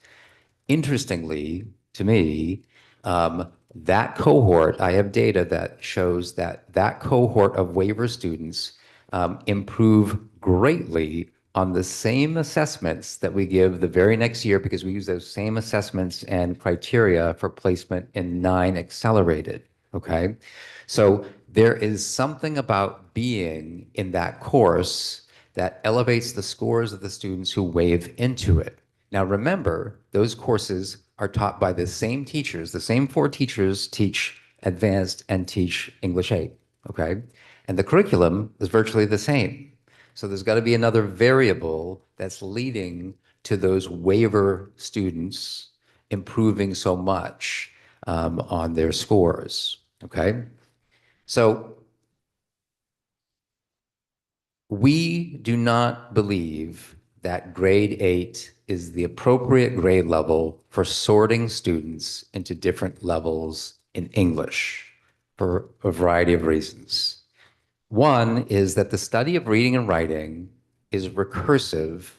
Interestingly, to me, that cohort, I have data that shows that that cohort of waiver students improve greatly on the same assessments that we give the very next year because we use those same assessments and criteria for placement in 9 accelerated. Okay. So there is something about being in that course that elevates the scores of the students who wave into it. Now, remember, those courses are taught by the same teachers. The same 4 teachers teach advanced and teach English 8. Okay. And the curriculum is virtually the same. So there's got to be another variable that's leading to those waiver students improving so much on their scores. Okay. So we do not believe that grade 8 is the appropriate grade level for sorting students into different levels in English for a variety of reasons. One is that the study of reading and writing is recursive,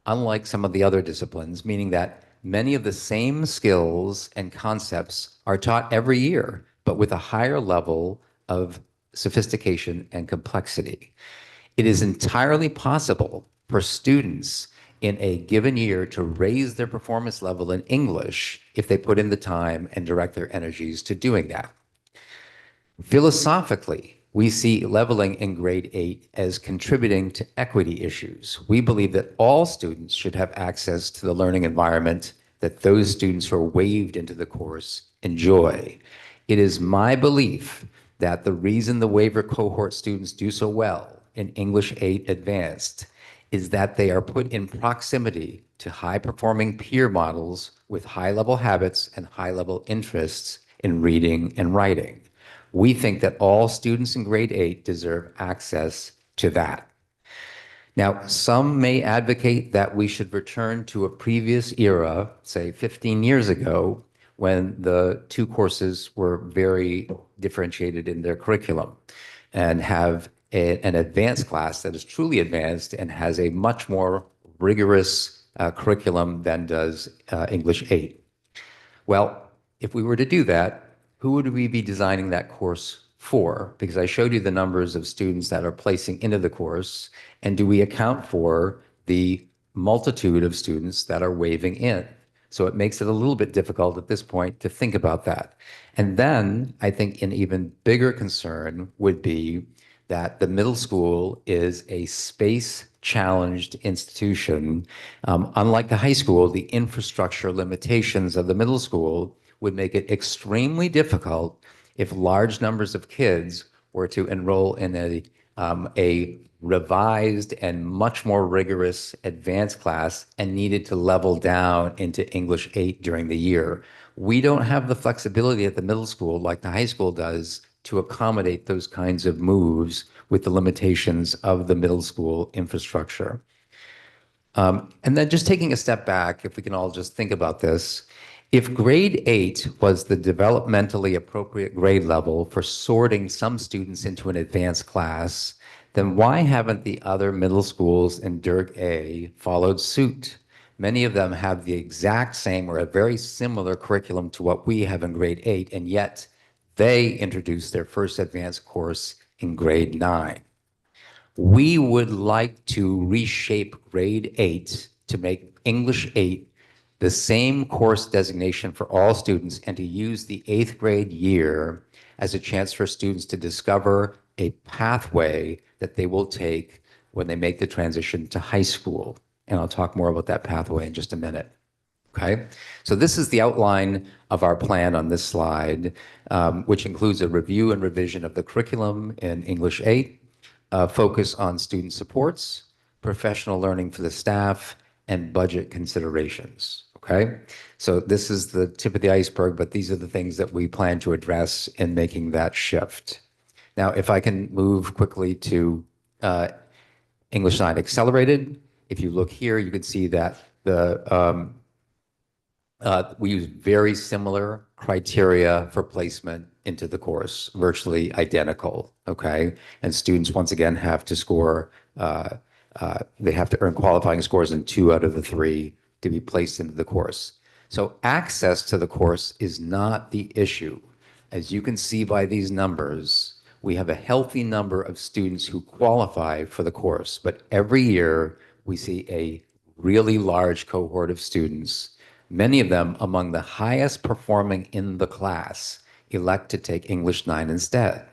unlike some of the other disciplines, meaning that many of the same skills and concepts are taught every year, but with a higher level of sophistication and complexity. It is entirely possible for students in a given year to raise their performance level in English if they put in the time and direct their energies to doing that. Philosophically, we see leveling in grade 8 as contributing to equity issues. We believe that all students should have access to the learning environment that those students who are waived into the course enjoy. It is my belief that the reason the waiver cohort students do so well in English 8 Advanced is that they are put in proximity to high-performing peer models with high-level habits and high-level interests in reading and writing. We think that all students in grade 8 deserve access to that. Now, some may advocate that we should return to a previous era, say 15 years ago, when the 2 courses were very differentiated in their curriculum, and have an advanced class that is truly advanced and has a much more rigorous curriculum than does English 8. Well, if we were to do that, who would we be designing that course for? Because I showed you the numbers of students that are placing into the course, and do we account for the multitude of students that are waiving in? So it makes it a little bit difficult at this point to think about that. And then I think an even bigger concern would be that the middle school is a space-challenged institution. Unlike the high school, the infrastructure limitations of the middle school would make it extremely difficult if large numbers of kids were to enroll in a revised and much more rigorous advanced class and needed to level down into English 8 during the year. We don't have the flexibility at the middle school like the high school does to accommodate those kinds of moves with the limitations of the middle school infrastructure. And then just taking a step back, if we can all just think about this, if grade 8 was the developmentally appropriate grade level for sorting some students into an advanced class, then why haven't the other middle schools in Dirk A followed suit? Many of them have the exact same or a very similar curriculum to what we have in grade 8, and yet they introduced their first advanced course in grade 9. We would like to reshape grade 8 to make English 8 the same course designation for all students and to use the 8th grade year as a chance for students to discover a pathway that they will take when they make the transition to high school. And I'll talk more about that pathway in just a minute. Okay, so this is the outline of our plan on this slide, which includes a review and revision of the curriculum in English 8, focus on student supports, professional learning for the staff, and budget considerations. Okay, so this is the tip of the iceberg, but these are the things that we plan to address in making that shift. Now, if I can move quickly to English 9 Accelerated, if you look here, you can see that We use very similar criteria for placement into the course, virtually identical, okay? And students, once again, have to score, they have to earn qualifying scores in 2 out of the 3 to be placed into the course. So access to the course is not the issue. As you can see by these numbers, we have a healthy number of students who qualify for the course, but every year we see a really large cohort of students, many of them among the highest performing in the class, elect to take English 9 instead.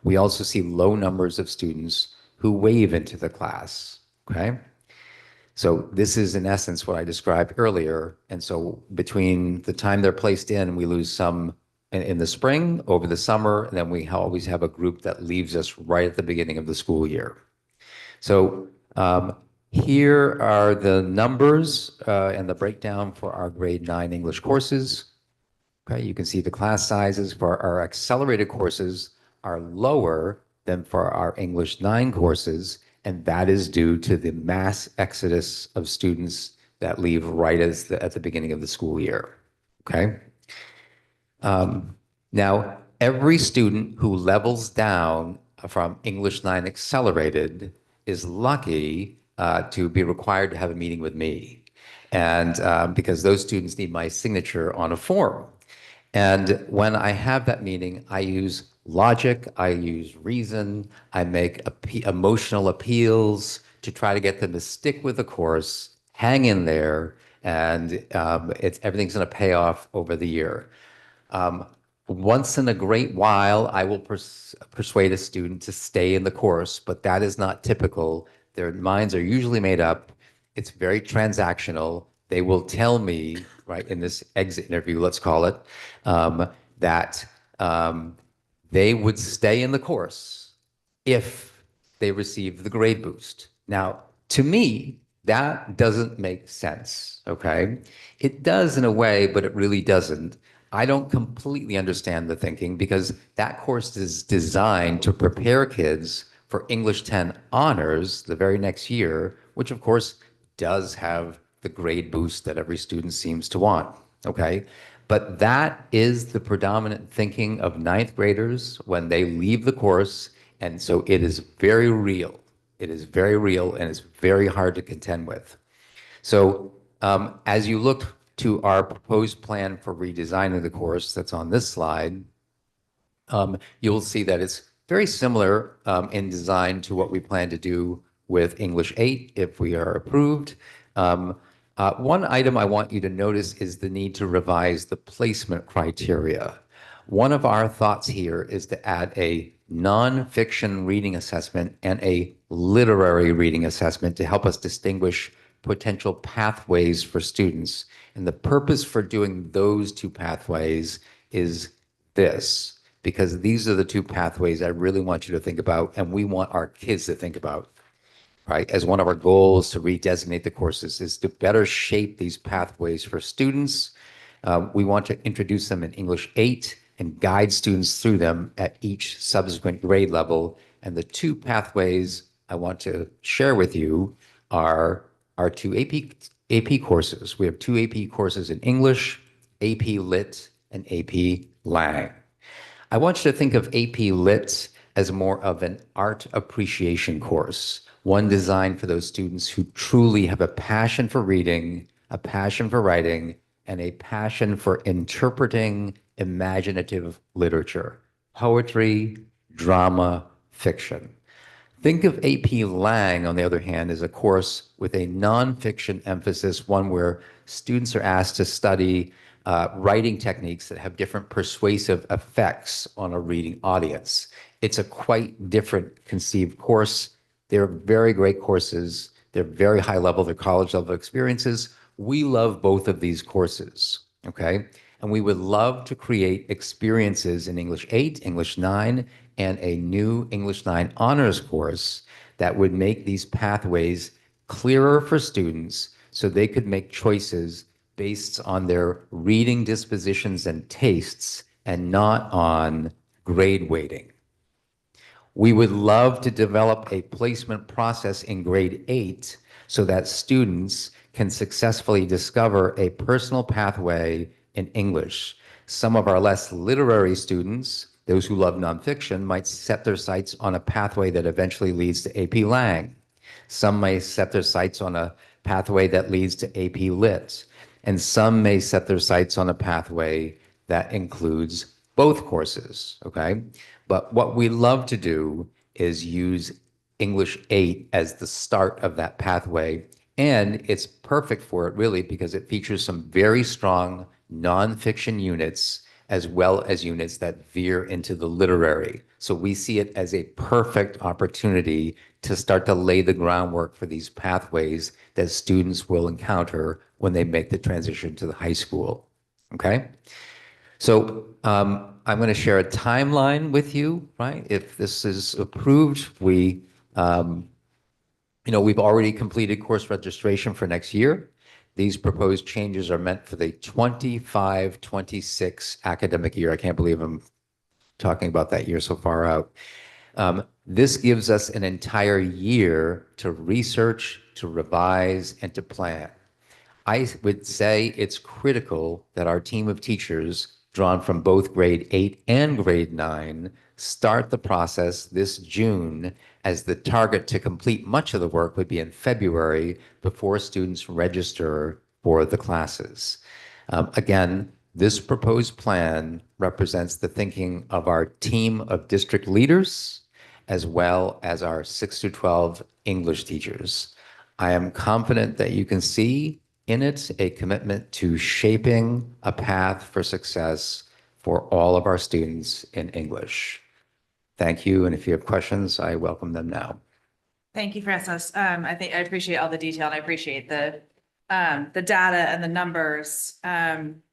We also see low numbers of students who waive into the class, okay? So this is in essence what I described earlier. And so between the time they're placed in, we lose some in the spring, over the summer, and then we always have a group that leaves us right at the beginning of the school year. So here are the numbers and the breakdown for our grade 9 English courses. Okay, you can see the class sizes for our accelerated courses are lower than for our English 9 courses, and that is due to the mass exodus of students that leave right at the beginning of the school year. Okay. Now, every student who levels down from English 9 accelerated is lucky to be required to have a meeting with me. And because those students need my signature on a form. And when I have that meeting, I use logic, I use reason, I make emotional appeals to try to get them to stick with the course, hang in there, and everything's going to pay off over the year. Once in a great while, I will persuade a student to stay in the course, but that is not typical. Their minds are usually made up. It's very transactional. They will tell me, right, in this exit interview, let's call it, that they would stay in the course if they receive the grade boost. Now, to me, that doesn't make sense, okay? It does in a way, but it really doesn't. I don't completely understand the thinking because that course is designed to prepare kids for English 10 honors the very next year, which of course does have the grade boost that every student seems to want, okay? But that is the predominant thinking of 9th graders when they leave the course, and so it is very real. It is very real, and it's very hard to contend with. So as you look to our proposed plan for redesigning the course that's on this slide, you'll see that it's very similar in design to what we plan to do with English 8 if we are approved. One item I want you to notice is the need to revise the placement criteria. One of our thoughts here is to add a nonfiction reading assessment and a literary reading assessment to help us distinguish potential pathways for students. And the purpose for doing those 2 pathways is this, because these are the 2 pathways I really want you to think about, and we want our kids to think about, right? As one of our goals to redesignate the courses is to better shape these pathways for students. We want to introduce them in English 8 and guide students through them at each subsequent grade level. And the 2 pathways I want to share with you are our 2 AP courses. We have 2 AP courses in English, AP Lit, and AP Lang. I want you to think of AP Lit as more of an art appreciation course, one designed for those students who truly have a passion for reading, a passion for writing, and a passion for interpreting imaginative literature, poetry, drama, fiction. Think of AP Lang, on the other hand, as a course with a nonfiction emphasis, one where students are asked to study writing techniques that have different persuasive effects on a reading audience. It's a quite different conceived course. They're very great courses. They're very high level. They're college level experiences. We love both of these courses, okay? And we would love to create experiences in English 8, English 9, and a new English 9 honors course that would make these pathways clearer for students so they could make choices based on their reading dispositions and tastes and not on grade weighting. We would love to develop a placement process in grade 8 so that students can successfully discover a personal pathway in English. Some of our less literary students, those who love nonfiction, might set their sights on a pathway that eventually leads to AP Lang. Some may set their sights on a pathway that leads to AP Lit. And some may set their sights on a pathway that includes both courses, okay? But what we love to do is use English 8 as the start of that pathway. And it's perfect for it, really, because it features some very strong nonfiction units as well as units that veer into the literary. So we see it as a perfect opportunity to start to lay the groundwork for these pathways that students will encounter when they make the transition to the high school. Okay? So I'm going to share a timeline with you, right? If this is approved, we've already completed course registration for next year. These proposed changes are meant for the 25-26 academic year. I can't believe I'm talking about that year so far out. This gives us an entire year to research, to revise, and to plan. I would say it's critical that our team of teachers, drawn from both grade 8 and grade 9, start the process this June, as the target to complete much of the work would be in February before students register for the classes. Again, this proposed plan represents the thinking of our team of district leaders, as well as our 6 to 12 English teachers. I am confident that you can see in it a commitment to shaping a path for success for all of our students in English. Thank you, and if you have questions, I welcome them now. Thank you, Francis. I think I appreciate all the detail and I appreciate the data and the numbers. Can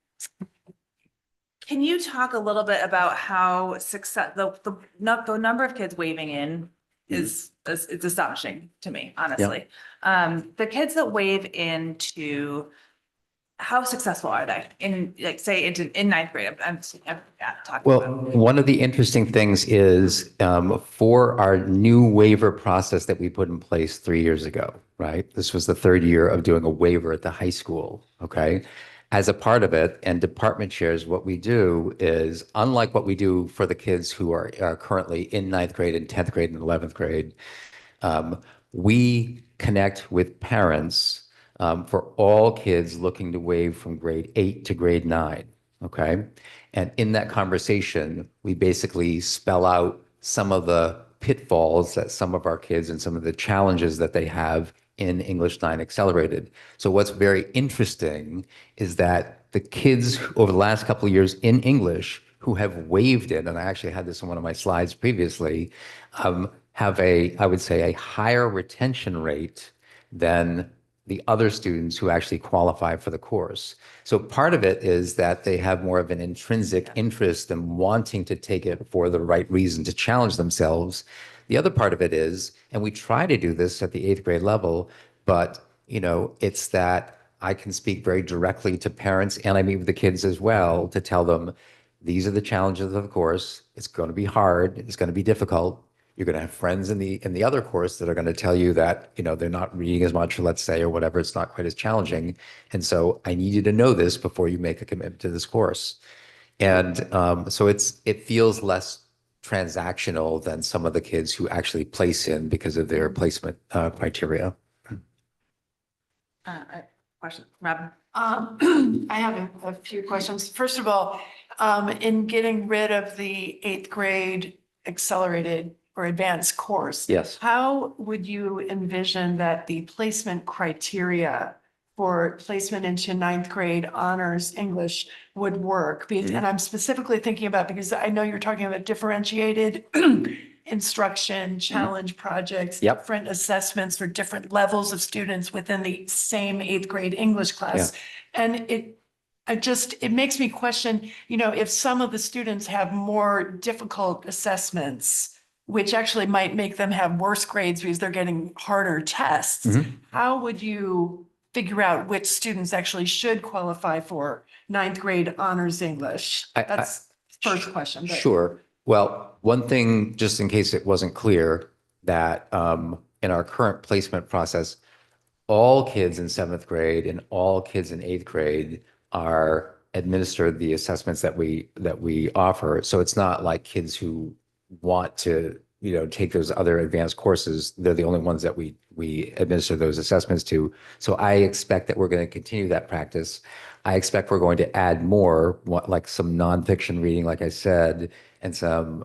you talk a little bit about how the number of kids waving in is it's astonishing to me, honestly. The kids that wave into, how successful are they in, like, say, in ninth grade? I'm talking Well, about. one of the interesting things is for our new waiver process that we put in place 3 years ago, right? This was the third year of doing a waiver at the high school, okay? As a part of it, and department chairs, what we do is, unlike what we do for the kids who are currently in ninth grade and 10th grade and 11th grade, we connect with parents for all kids looking to waive from grade 8 to grade 9, okay? And in that conversation, we basically spell out some of the pitfalls that some of our kids and some of the challenges that they have in English 9 Accelerated. So what's very interesting is that the kids over the last couple of years in English who have waived it, and I actually had this in one of my slides previously, have I would say, a higher retention rate than the other students who actually qualify for the course. So part of it is that they have more of an intrinsic interest in wanting to take it for the right reason, to challenge themselves. The other part of it is, and we try to do this at the 8th grade level, but it's that I can speak very directly to parents, and I meet with the kids as well to tell them, these are the challenges of the course. It's going to be hard. It's going to be difficult. You're going to have friends in the other course that are going to tell you that, they're not reading as much, let's say, or whatever. It's not quite as challenging. And so I need you to know this before you make a commitment to this course. And so it feels less transactional than some of the kids who actually place in because of their placement criteria. Question, Robin? I have a few questions. First of all, in getting rid of the 8th grade accelerated or advanced course. Yes. How would you envision that the placement criteria for placement into ninth grade honors English would work? And I'm specifically thinking about, because I know you're talking about differentiated instruction, challenge projects, different assessments for different levels of students within the same 8th grade English class. And it makes me question, if some of the students have more difficult assessments, which actually might make them have worse grades because they're getting harder tests. How would you figure out which students actually should qualify for ninth grade honors English? That's the first question. Sure. Well, one thing, just in case it wasn't clear, that in our current placement process, all kids in seventh grade and all kids in eighth grade are administered the assessments that we offer. So it's not like kids who want to, take those other advanced courses. They're the only ones that we administer those assessments to. So I expect that we're going to continue that practice. I expect we're going to add more, like some nonfiction reading, like I said, and some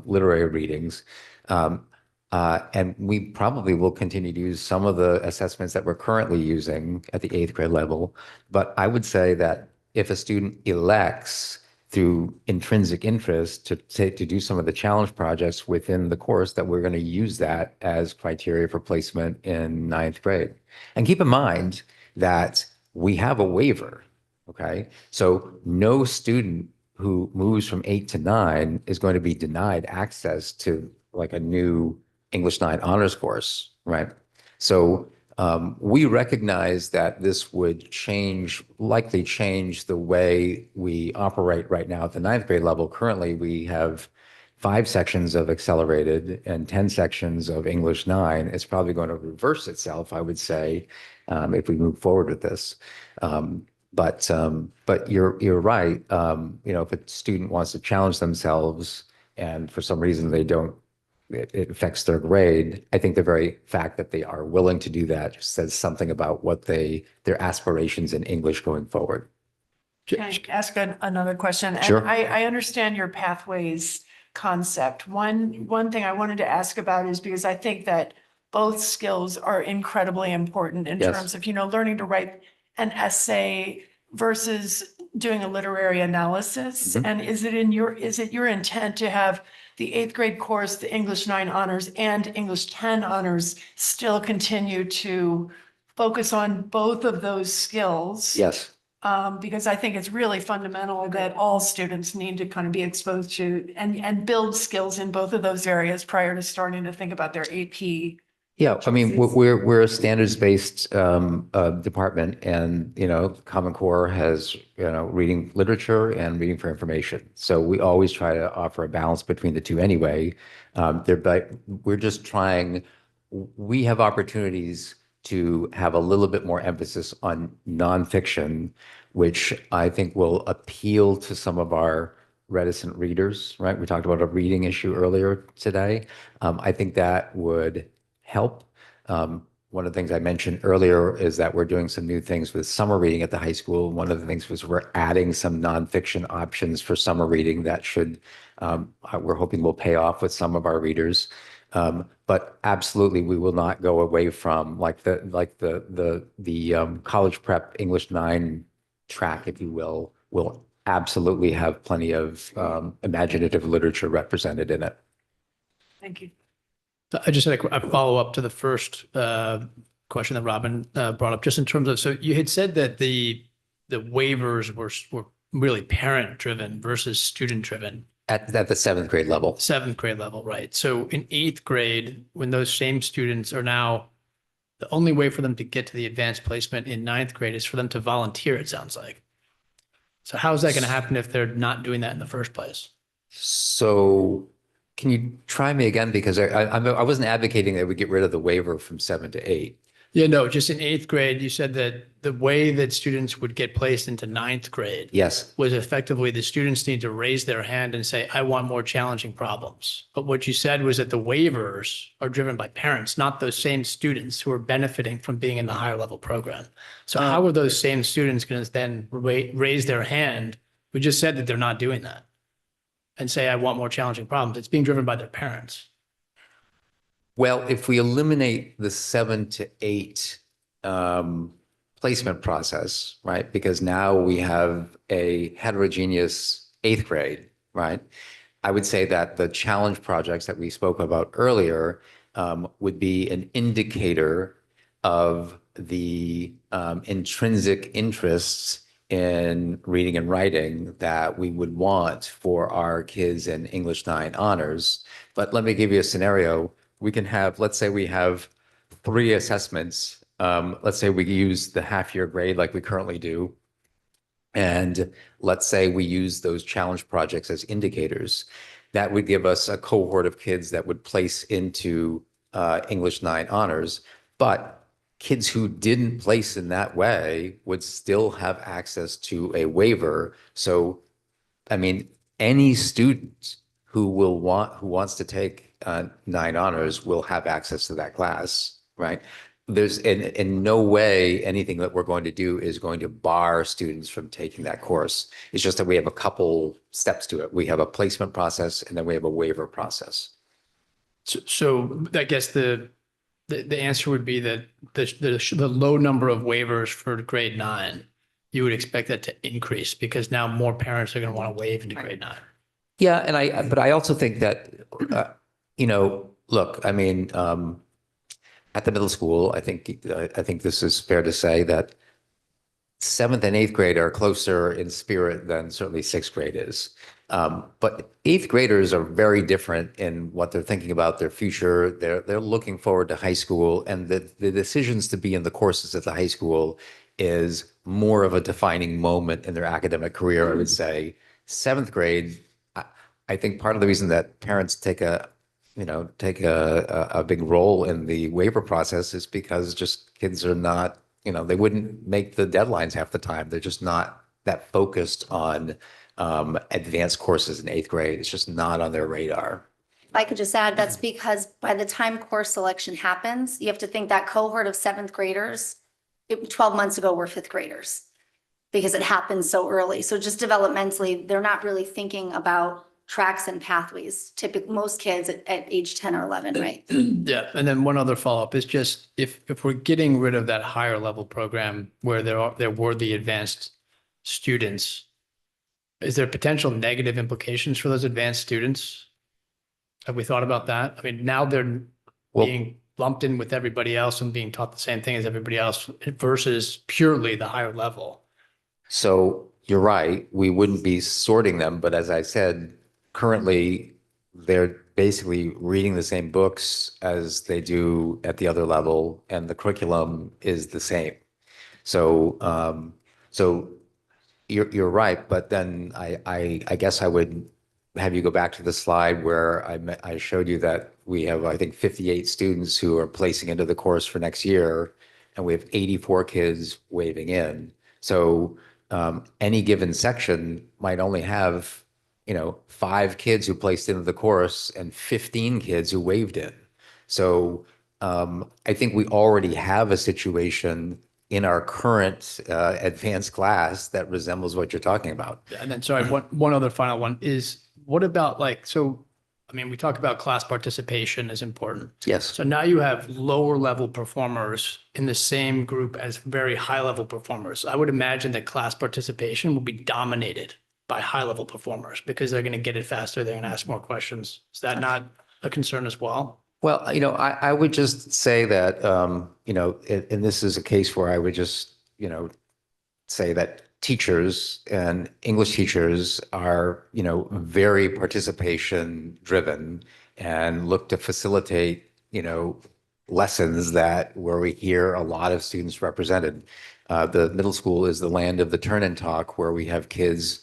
literary readings. And we probably will continue to use some of the assessments that we're currently using at the eighth grade level. But I would say that if a student elects through intrinsic interest to do some of the challenge projects within the course, that we're going to use that as criteria for placement in ninth grade. And keep in mind that we have a waiver, okay? So no student who moves from 8 to 9 is going to be denied access to like a new English 9 honors course, right? So we recognize that this would likely change the way we operate right now at the ninth grade level. Currently, we have 5 sections of accelerated and 10 sections of English 9. It's probably going to reverse itself, I would say, if we move forward with this. But you're right. If a student wants to challenge themselves and for some reason they don't, it affects their grade. I think the very fact that they are willing to do that says something about what their aspirations in English going forward. Can I ask another question? And Sure. I understand your pathways concept. One thing I wanted to ask about is because I think that both skills are incredibly important in Yes. terms of, learning to write an essay versus doing a literary analysis. Mhm. And is it your intent to have the eighth grade course, the English 9 honors and English 10 honors still continue to focus on both of those skills? Yes. Because I think it's really fundamental that all students need to kind of be exposed to and build skills in both of those areas prior to starting to think about their AP. Yeah, I mean, we're a standards-based department, and Common Core has reading literature and reading for information. So we always try to offer a balance between the two anyway. But we're just trying. We have opportunities to have a little bit more emphasis on nonfiction, which I think will appeal to some of our reticent readers. Right? We talked about a reading issue earlier today. I think that would help. One of the things I mentioned earlier is that we're doing some new things with summer reading at the high school. One of the things was we're adding some nonfiction options for summer reading that we're hoping will pay off with some of our readers. But absolutely, we will not go away from like the college prep English 9 track, if you will absolutely have plenty of imaginative literature represented in it. Thank you. I just had a follow-up to the first question that Robin brought up, just in terms of, so you had said that the waivers were really parent-driven versus student-driven. At the seventh grade level. Seventh grade level, right. So in eighth grade, when those same students are now, the only way for them to get to the advanced placement in ninth grade is for them to volunteer, it sounds like. So how is that going to happen if they're not doing that in the first place? So can you try me again? Because I wasn't advocating that we get rid of the waiver from 7 to 8. Yeah, no, just in eighth grade, you said that the way that students would get placed into ninth grade Yes. was effectively the students need to raise their hand and say, I want more challenging problems. But what you said was that the waivers are driven by parents, not those same students who are benefiting from being in the higher level program. So how are those same students going to then raise their hand? We just said that they're not doing that and say, I want more challenging problems. It's being driven by their parents. Well, if we eliminate the 7 to 8 placement process, right? Because now we have a heterogeneous eighth grade, right? I would say that the challenge projects that we spoke about earlier would be an indicator of the intrinsic interests in reading and writing that we would want for our kids in English 9 honors. But let me give you a scenario. We can have, let's say we have 3 assessments. Let's say we use the half-year grade like we currently do. And let's say we use those challenge projects as indicators. That would give us a cohort of kids that would place into English 9 honors. But kids who didn't place in that way would still have access to a waiver. So, I mean, any student who wants to take 9 honors will have access to that class, right? There's in no way anything that we're going to do is going to bar students from taking that course. It's just that we have a couple steps to it. We have a placement process and then we have a waiver process. So I guess the answer would be that the low number of waivers for grade 9, you would expect that to increase because now more parents are going to want to waive into grade 9. Yeah, but I also think that, look, I mean, at the middle school, I think this is fair to say that 7th and 8th grade are closer in spirit than certainly 6th grade is. But 8th graders are very different in what they're thinking about their future. They're looking forward to high school, and the decisions to be in the courses at the high school is more of a defining moment in their academic career, I would say. 7th grade, I think part of the reason that parents take a big role in the waiver process is because just kids are not, they wouldn't make the deadlines half the time. They're just not that focused on advanced courses in 8th grade. It's just not on their radar. If I could just add, that's because by the time course selection happens, you have to think that cohort of 7th graders, 12 months ago were 5th graders because it happens so early. So just developmentally, they're not really thinking about tracks and pathways. Typically, most kids at age 10 or 11, right? Yeah, and then one other follow-up is just if we're getting rid of that higher level program where there were the advanced students, is there potential negative implications for those advanced students? Have we thought about that? I mean, now they're being lumped in with everybody else and being taught the same thing as everybody else versus purely the higher level. So you're right. We wouldn't be sorting them, but as I said, currently they're basically reading the same books as they do at the other level, and the curriculum is the same. So, you're right, but then I guess I would have you go back to the slide where I showed you that we have, I think, 58 students who are placing into the course for next year, and we have 84 kids waiving in. So any given section might only have 5 kids who placed into the course and 15 kids who waived in. So I think we already have a situation in our current advanced class that resembles what you're talking about. And then, sorry, one other final one is what about I mean, we talk about class participation is important. Yes. So now you have lower level performers in the same group as very high level performers. I would imagine that class participation will be dominated by high level performers because they're going to get it faster. They're going to ask more questions. Is that not a concern as well? Well, I would just say that, and this is a case where I would just, say that teachers and English teachers are, very participation driven and look to facilitate, lessons where we hear a lot of students represented. The middle school is the land of the turn and talk, where we have kids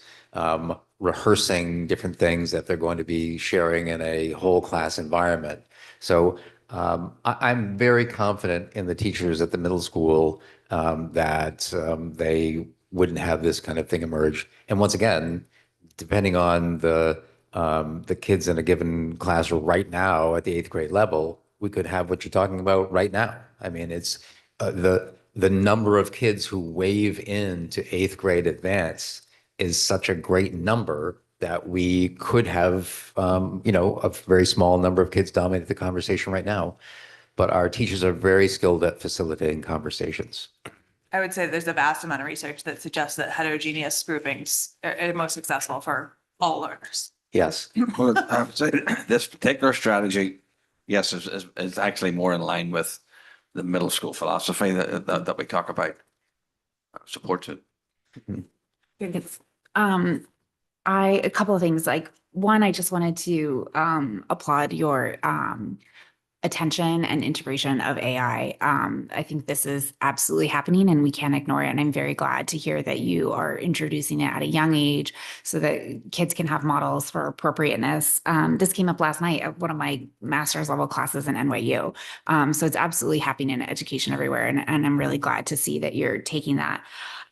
rehearsing different things that they're going to be sharing in a whole class environment. So I'm very confident in the teachers at the middle school that they wouldn't have this kind of thing emerge. And once again, depending on the kids in a given class right now at the 8th grade level, we could have what you're talking about right now. I mean, it's the number of kids who waive into 8th grade advance is such a great number that we could have, a very small number of kids dominate the conversation right now. But our teachers are very skilled at facilitating conversations. I would say there's a vast amount of research that suggests that heterogeneous groupings are most successful for all learners. Yes. Well, I would say this particular strategy, yes, is actually more in line with the middle school philosophy that we talk about. Supports it. A couple of things, like one, I just wanted to applaud your attention and integration of AI. I think this is absolutely happening and we can't ignore it. And I'm very glad to hear that you are introducing it at a young age so that kids can have models for appropriateness. This came up last night at one of my master's level classes in NYU. So it's absolutely happening in education everywhere. And I'm really glad to see that you're taking that.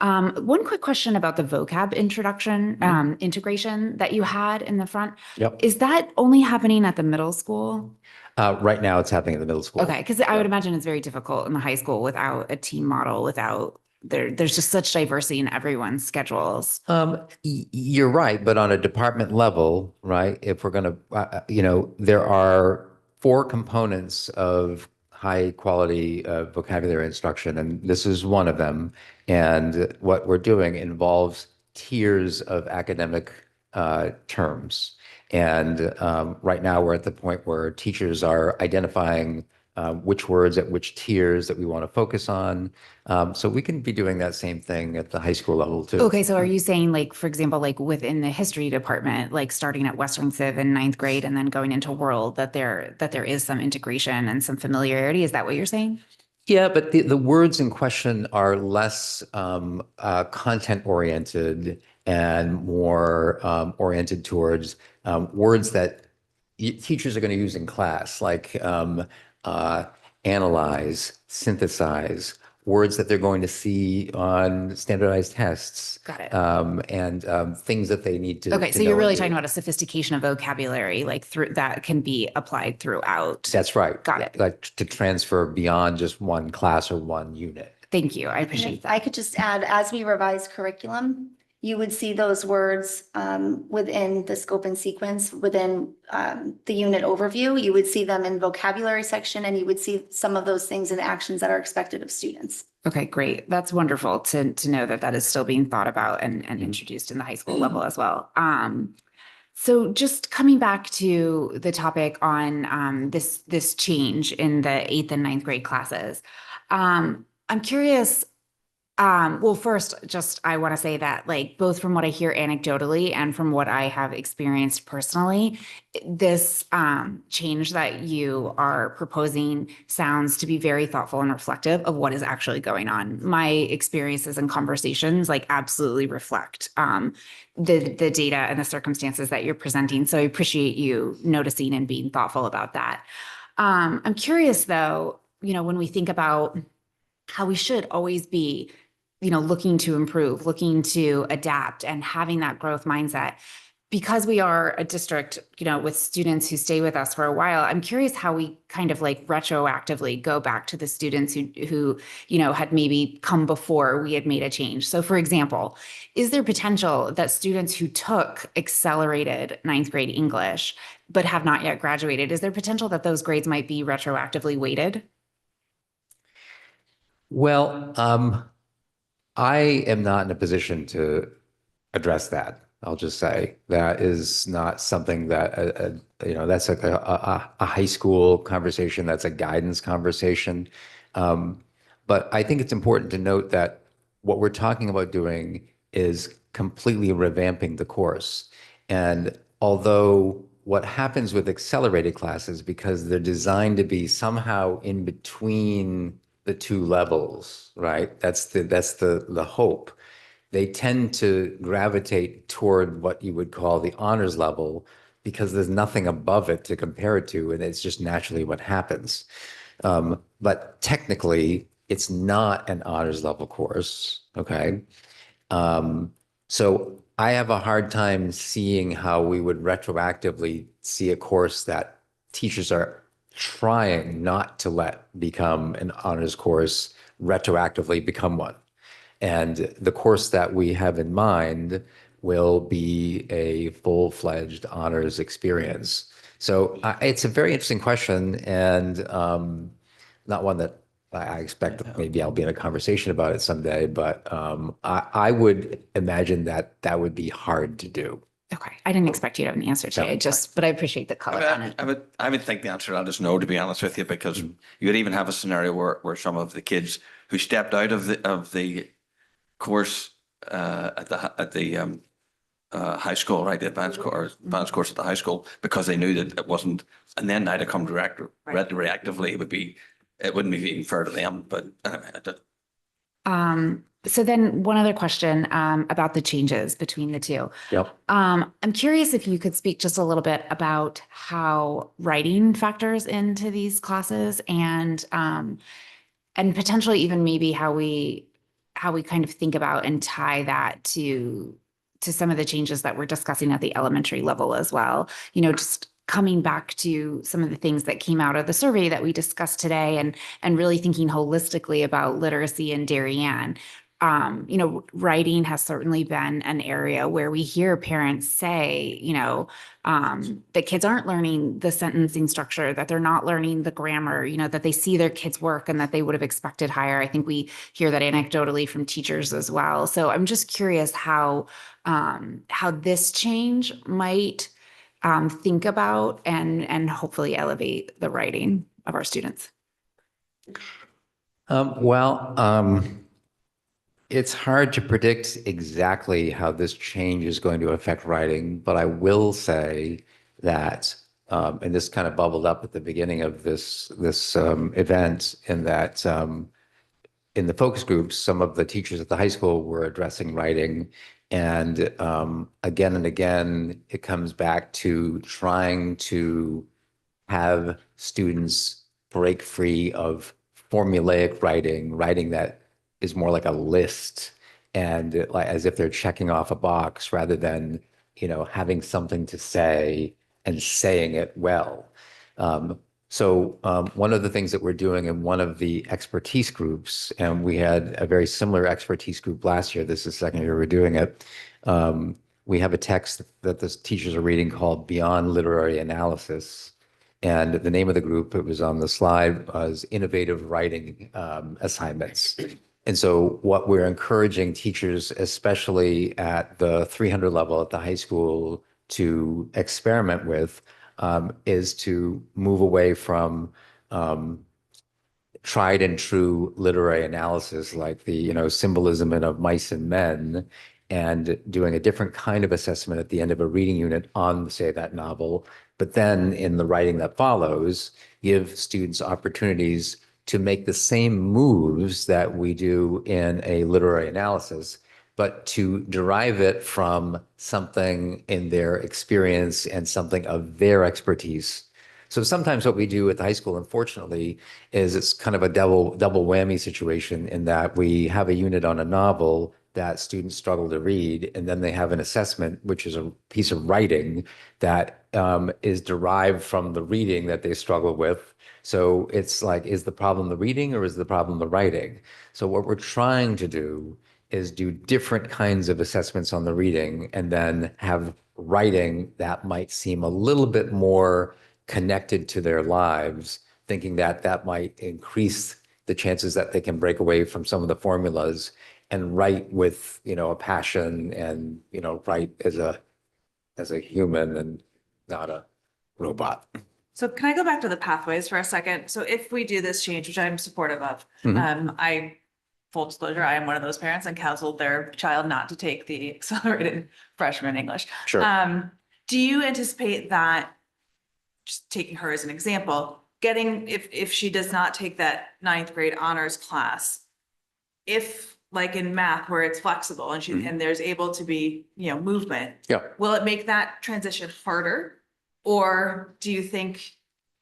One quick question about the vocab introduction, integration that you had in the front. Yep. Is that only happening at the middle school? Right now, it's happening at the middle school. Okay, because I would imagine it's very difficult in the high school without a team model, without there's just such diversity in everyone's schedules. You're right, but on a department level, right? If we're going to, there are 4 components of high quality vocabulary instruction, and this is one of them. And what we're doing involves tiers of academic terms. And right now we're at the point where teachers are identifying which words at which tiers that we want to focus on. So we can be doing that same thing at the high school level too. Okay, so are you saying like, for example, like within the history department, like starting at Western Civ in 9th grade and then going into world, that there is some integration and some familiarity? Is that what you're saying? Yeah, but the words in question are less content oriented and more oriented towards words that teachers are going to use in class, like analyze, synthesize, words that they're going to see on standardized tests. Got it. And things that they need to. Okay, to so you're know really and do. talking about a sophistication of vocabulary, like through that can be applied throughout. That's right. Got it. Like to transfer beyond just one class or one unit. Thank you. I And appreciate if I that. could just add, as we revise curriculum, you would see those words within the scope and sequence, within the unit overview. You would see them in vocabulary section, and you would see some of those things and actions that are expected of students. Okay, great. That's wonderful to know that that is still being thought about and introduced in the high school level as well. So just coming back to the topic on this change in the 8th and 9th grade classes, I'm curious. Well, first, just I want to say that, like, both from what I hear anecdotally and from what I have experienced personally, this change that you are proposing sounds to be very thoughtful and reflective of what is actually going on. My experiences and conversations, like, absolutely reflect the data and the circumstances that you're presenting. So I appreciate you noticing and being thoughtful about that. I'm curious, though, when we think about how we should always be looking to improve, looking to adapt and having that growth mindset. Because we are a district, with students who stay with us for a while, I'm curious how we kind of like retroactively go back to the students who had maybe come before we had made a change. So for example, is there potential that students who took accelerated 9th grade English, but have not yet graduated, is there potential that those grades might be retroactively weighted? Well, I am not in a position to address that. I'll just say that is not something that, that's like a high school conversation. That's a guidance conversation. But I think it's important to note that what we're talking about doing is completely revamping the course. And although what happens with accelerated classes, because they're designed to be somehow in between the 2 levels, right? That's the hope. They tend to gravitate toward what you would call the honors level because there's nothing above it to compare it to, and it's just naturally what happens. But technically, it's not an honors level course, okay? So I have a hard time seeing how we would retroactively see a course that teachers are trying not to let become an honors course retroactively become one. And the course that we have in mind will be a full-fledged honors experience. So it's a very interesting question and not one that I expect maybe I'll be in a conversation about it someday, but I would imagine that that would be hard to do. Okay, I didn't expect you to have an answer today, but I appreciate the color on it. I would think the answer to that is no, to be honest with you, because you would even have a scenario where some of the kids who stepped out of the course at the high school, right? The advanced course at the high school, because they knew that it wasn't, and then now to come retroactively, it wouldn't be even fair to them, but anyway, So then one other question about the changes between the two. Yep. I'm curious if you could speak just a little bit about how writing factors into these classes and potentially even maybe how we kind of think about and tie that to some of the changes that we're discussing at the elementary level as well. You know, just coming back to some of the things that came out of the survey that we discussed today and really thinking holistically about literacy in Darien. You know, writing has certainly been an area where we hear parents say, you know, that kids aren't learning the sentencing structure, that they're not learning the grammar, you know, that they see their kids' work and that they would have expected higher. I think we hear that anecdotally from teachers as well. So I'm just curious how this change might think about and hopefully elevate the writing of our students. It's hard to predict exactly how this change is going to affect writing, but I will say that, and this kind of bubbled up at the beginning of this event, in that in the focus groups, some of the teachers at the high school were addressing writing, and again and again, it comes back to trying to have students break free of formulaic writing that is more like a list, and like as if they're checking off a box rather than, you know, having something to say and saying it well. One of the things that we're doing in one of the expertise groups, and we had a very similar expertise group last year, this is the second year we're doing it. We have a text that the teachers are reading called Beyond Literary Analysis. And the name of the group, it was on the slide, was Innovative Writing Assignments. And so what we're encouraging teachers, especially at the 300 level at the high school, to experiment with is to move away from tried and true literary analysis, like the, you know, symbolism in Of Mice and Men, and doing a different kind of assessment at the end of a reading unit on, say, that novel. But then in the writing that follows, give students opportunities to make the same moves that we do in a literary analysis, but to derive it from something in their experience and something of their expertise. So sometimes what we do at the high school, unfortunately, is it's kind of a double whammy situation, in that we have a unit on a novel that students struggle to read, and then they have an assessment, which is a piece of writing that is derived from the reading that they struggle with. So it's like, is the problem the reading or is the problem the writing? So what we're trying to do is do different kinds of assessments on the reading, and then have writing that might seem a little bit more connected to their lives, thinking that that might increase the chances that they can break away from some of the formulas and write with, you know, a passion, and, you know, write as a human and not a robot. So can I go back to the pathways for a second? So if we do this change, which I'm supportive of, full disclosure, I am one of those parents and counseled their child not to take the accelerated freshman English. Sure. Do you anticipate that, just taking her as an example, getting, if she does not take that 9th grade honors class, if like in math where it's flexible and and there's able to be, you know, movement, will it make that transition harder? Or do you think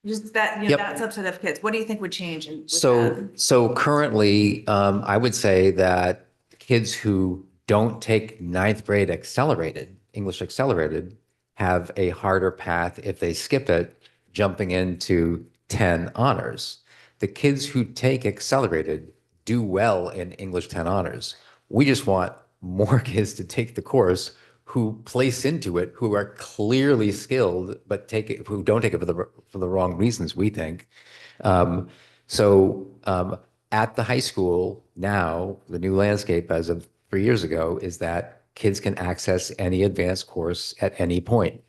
just that, you know, that subset of kids, what do you think would change? So currently, I would say that kids who don't take 9th grade accelerated, English accelerated, have a harder path if they skip it, jumping into 10 honors. The kids who take accelerated do well in English 10 honors. We just want more kids to take the course who place into it, who are clearly skilled, but who don't take it for the wrong reasons, we think. At the high school now, the new landscape as of 3 years ago is that kids can access any advanced course at any point.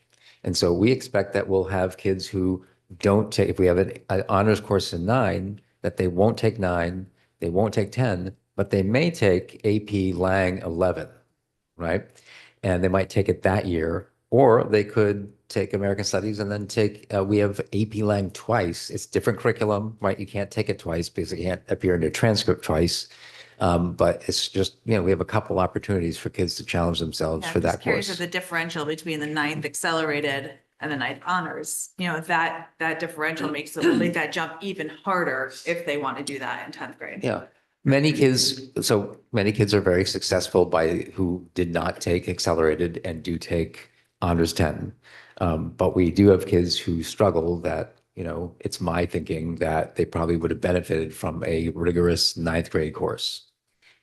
And so we expect that we'll have kids who don't take, if we have an honors course in 9, that they won't take 9, they won't take 10, but they may take AP Lang 11, right? and they might take it that year, or they could take American Studies and then take, we have AP Lang twice. It's different curriculum, right? You can't take it twice because it can't appear in your transcript twice. But it's just, we have a couple opportunities for kids to challenge themselves Yeah, for I'm just that curious course. of the differential between the ninth accelerated and the ninth honors. If that differential makes them make that jump even harder if they want to do that in 10th grade. Yeah. Many kids are very successful who did not take accelerated and do take honors 10. But we do have kids who struggle that, it's my thinking that they probably would have benefited from a rigorous ninth grade course.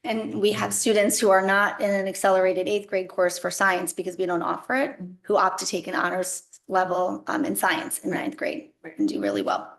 And we have students who are not in an accelerated 8th grade course for science because we don't offer it, who opt to take an honors level in science in 9th grade and do really well.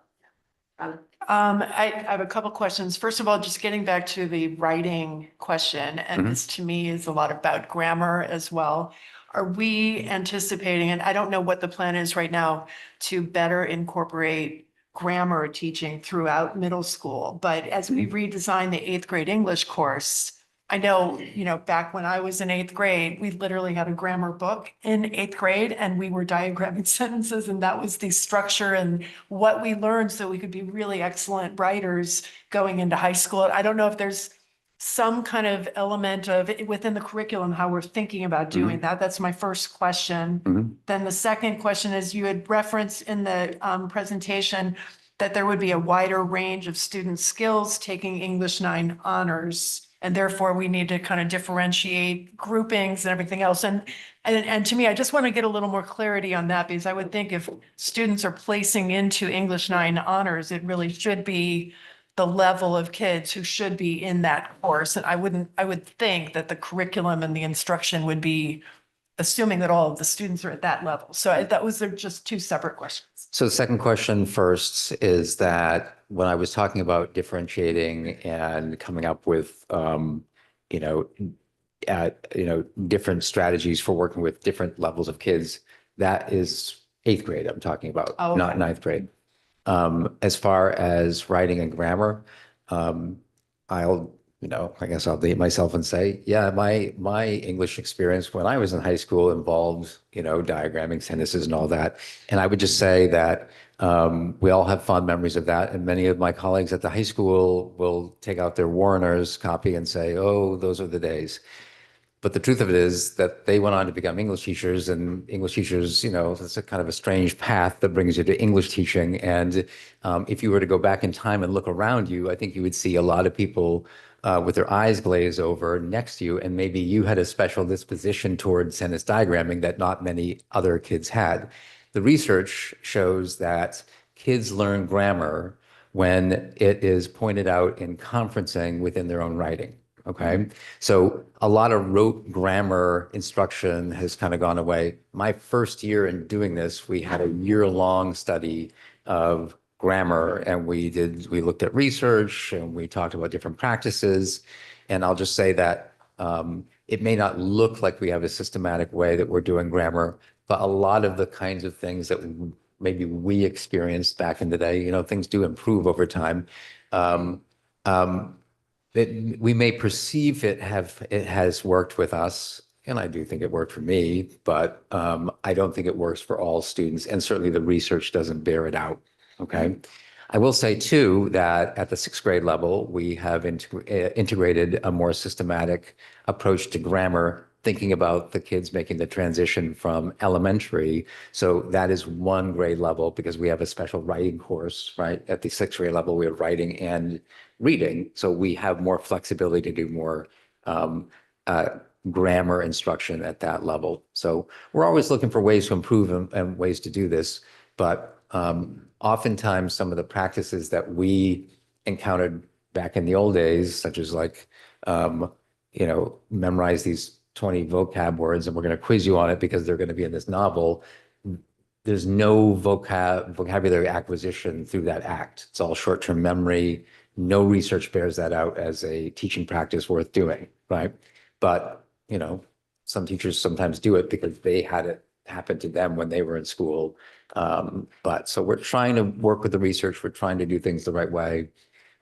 I have a couple questions. First of all, just getting back to the writing question, and this to me is a lot about grammar as well. Are we anticipating, and I don't know what the plan is right now, to better incorporate grammar teaching throughout middle school? But as we redesign the 8th grade English course, I know, back when I was in 8th grade, we literally had a grammar book in 8th grade and we were diagramming sentences, and that was the structure and what we learned so we could be really excellent writers going into high school. I don't know if there's some kind of element of within the curriculum, how we're thinking about doing that. That's my first question. Then the second question is, you had referenced in the presentation that there would be a wider range of student skills taking English 9 honors. And therefore we need to kind of differentiate groupings and everything else. And to me, I just want to get a little more clarity on that, because I would think if students are placing into English 9 honors, it really should be the level of kids who should be in that course. And I would think that the curriculum and the instruction would be assuming that all of the students are at that level. So those are just two separate questions. So the second question first is that when I was talking about differentiating and coming up with, different strategies for working with different levels of kids, that is 8th grade I'm talking about, Oh, not okay. 9th grade. As far as writing and grammar, I guess I'll date myself and say, yeah, my English experience when I was in high school involved, diagramming sentences and all that. And I would just say that we all have fond memories of that. And many of my colleagues at the high school will take out their Warner's copy and say, oh, those are the days. But the truth of it is that they went on to become English teachers, and English teachers, it's a kind of a strange path that brings you to English teaching. And if you were to go back in time and look around you, I think you would see a lot of people with their eyes glazed over next to you, and maybe you had a special disposition towards sentence diagramming that not many other kids had. The research shows that kids learn grammar when it is pointed out in conferencing within their own writing. Okay. So a lot of rote grammar instruction has kind of gone away. My first year in doing this, we had a year-long study of grammar, and we looked at research and we talked about different practices. And I'll just say that it may not look like we have a systematic way that we're doing grammar, but a lot of the kinds of things that maybe we experienced back in the day, things do improve over time. We may perceive it has worked with us, and I do think it worked for me, but I don't think it works for all students, and certainly the research doesn't bear it out. Okay. I will say too that at the 6th grade level, we have integrated a more systematic approach to grammar, thinking about the kids making the transition from elementary. So that is 1 grade level, because we have a special writing course, right? At the 6th grade level, we have writing and reading. So we have more flexibility to do more grammar instruction at that level. So we're always looking for ways to improve and ways to do this. But oftentimes some of the practices that we encountered back in the old days, such as memorize these 20 vocab words and we're going to quiz you on it because they're going to be in this novel. There's no vocabulary acquisition through that act. It's all short-term memory. No research bears that out as a teaching practice worth doing, right? But, some teachers sometimes do it because they had it happen to them when they were in school. But so we're trying to work with the research. We're trying to do things the right way.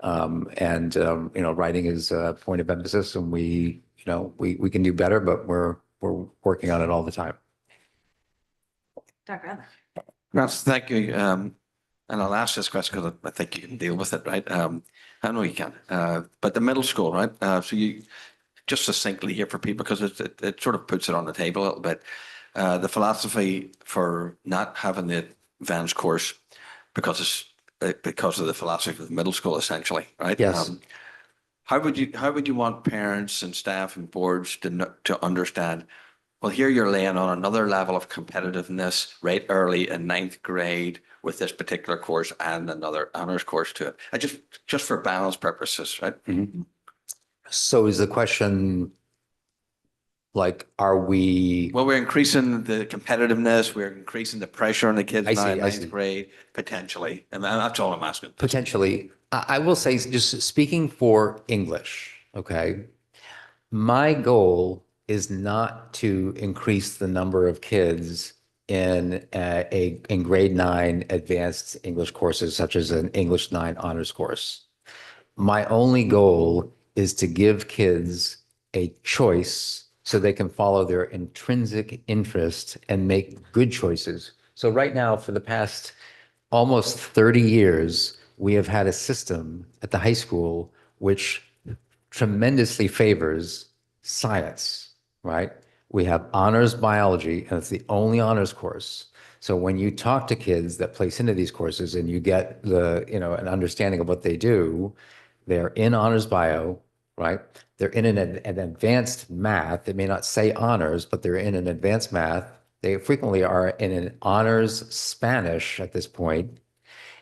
Writing is a point of emphasis, and we can do better, but we're we're working on it all the time. Dr. Adler. Yes, thank you. And I'll ask this question because I think you can deal with it, right? I know you can. But the middle school, right? So you just succinctly here for people because it sort of puts it on the table a little bit. The philosophy for not having the advanced course because of the philosophy of the middle school, essentially, right? Yes. How would you want parents and staff and boards to understand? Well, here you're laying on another level of competitiveness right early in ninth grade with this particular course and another honors course to it. I just for balance purposes, right? So is the question like, are we, Well, we're increasing the competitiveness, we're increasing the pressure on the kids I now see, in I ninth see. grade, potentially. And that's all I'm asking. potentially, I will say, just speaking for English, okay? My goal is not to increase the number of kids in grade 9 advanced English courses, such as an English 9 honors course. My only goal is to give kids a choice so they can follow their intrinsic interest and make good choices. So right now, for the past almost 30 years, we have had a system at the high school which tremendously favors science, right? We have honors biology, and it's the only honors course. So when you talk to kids that place into these courses and you get an understanding of what they do, they're in honors bio, right? They're in an advanced math. It may not say honors, but they're in an advanced math. They frequently are in an honors Spanish at this point,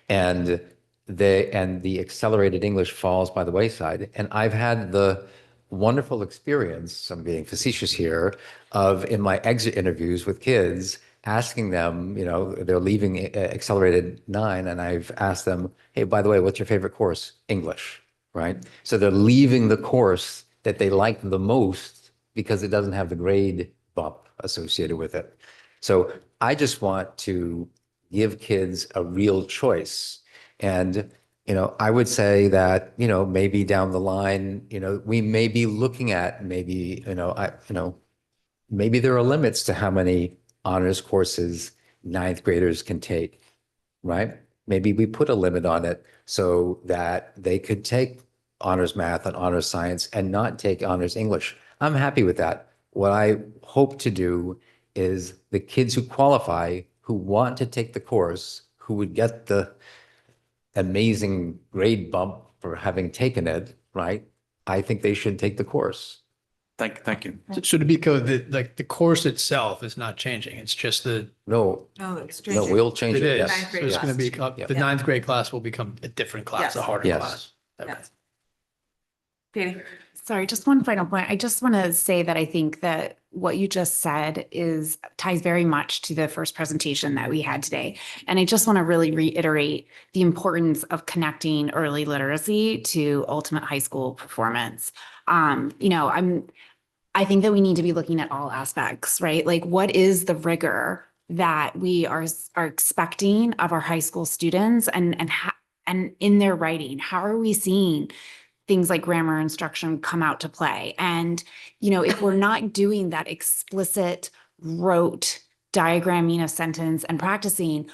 and the accelerated English falls by the wayside. And I've had the wonderful experience, I'm being facetious here, of in my exit interviews with kids, asking them, they're leaving accelerated 9, and I've asked them, hey, by the way, what's your favorite course? English, right? So they're leaving the course that they like the most because it doesn't have the grade bump associated with it. So I just want to give kids a real choice. And, I would say that, maybe down the line, we may be looking at maybe, maybe there are limits to how many honors courses ninth graders can take, right? Maybe we put a limit on it so that they could take honors math and honors science and not take honors English. I'm happy with that. What I hope to do is the kids who qualify, who want to take the course, who would get the amazing grade bump for having taken it, right? I think they should take the course. Thank you. So to be clear, the course itself is not changing. It's just No, No, it's no, we'll change it it. is. Yes. Ninth So grade it's going to class. be, Yep. the ninth grade class will become a different class, a Yes. harder Yes. class. Okay. Yes. Katie. Sorry, just one final point. I just want to say that I think that what you just said ties very much to the first presentation that we had today. And I just want to really reiterate the importance of connecting early literacy to ultimate high school performance. I think that we need to be looking at all aspects, right? Like, what is the rigor that we are expecting of our high school students, and in their writing? How are we seeing things like grammar instruction come out to play? And, if we're not doing that explicit rote diagramming of sentence and practicing,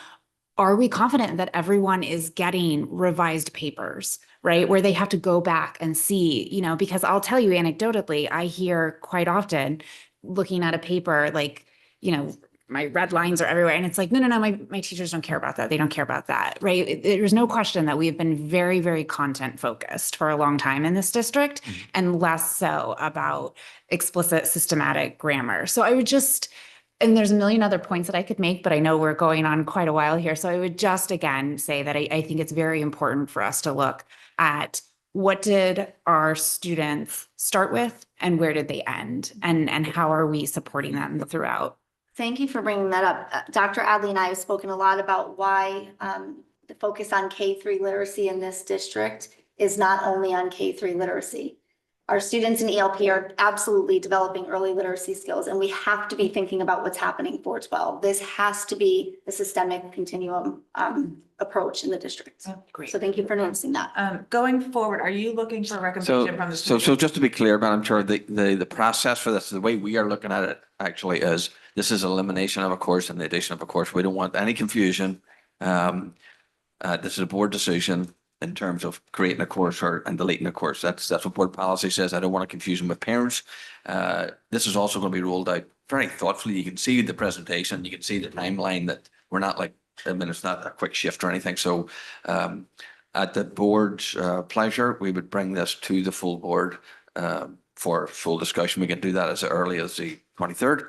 are we confident that everyone is getting revised papers, right? Where they have to go back and see, because I'll tell you anecdotally, I hear quite often looking at a paper, like, my red lines are everywhere. And it's like, no, my teachers don't care about that. They don't care about that, right? There's no question that we have been very, very content focused for a long time in this district, and less so about explicit systematic grammar. So I would and there's a million other points that I could make, but I know we're going on quite a while here. So I would just, again, say that I think it's very important for us to look at what did our students start with and where did they end, and how are we supporting them throughout. Thank you for bringing that up. Dr. Adley and I have spoken a lot about why the focus on K-3 literacy in this district is not only on K-3 literacy. Our students in ELP are absolutely developing early literacy skills, and we have to be thinking about what's happening for 12. This has to be a systemic continuum approach in the district. Great. So thank you for noticing that. Going forward, are you looking for a recommendation from the? So just to be clear, Madam Chair, the process for this, the way we are looking at it actually is, this is elimination of a course and the addition of a course. We don't want any confusion. This is a board decision in terms of creating a course and deleting a course. That's what board policy says. I don't want to confuse them with parents. This is also going to be rolled out very thoughtfully. You can see the presentation, you can see the timeline, that we're not like, I mean, it's not a quick shift or anything. So at the board's pleasure, we would bring this to the full board for full discussion. We can do that as early as the 23rd.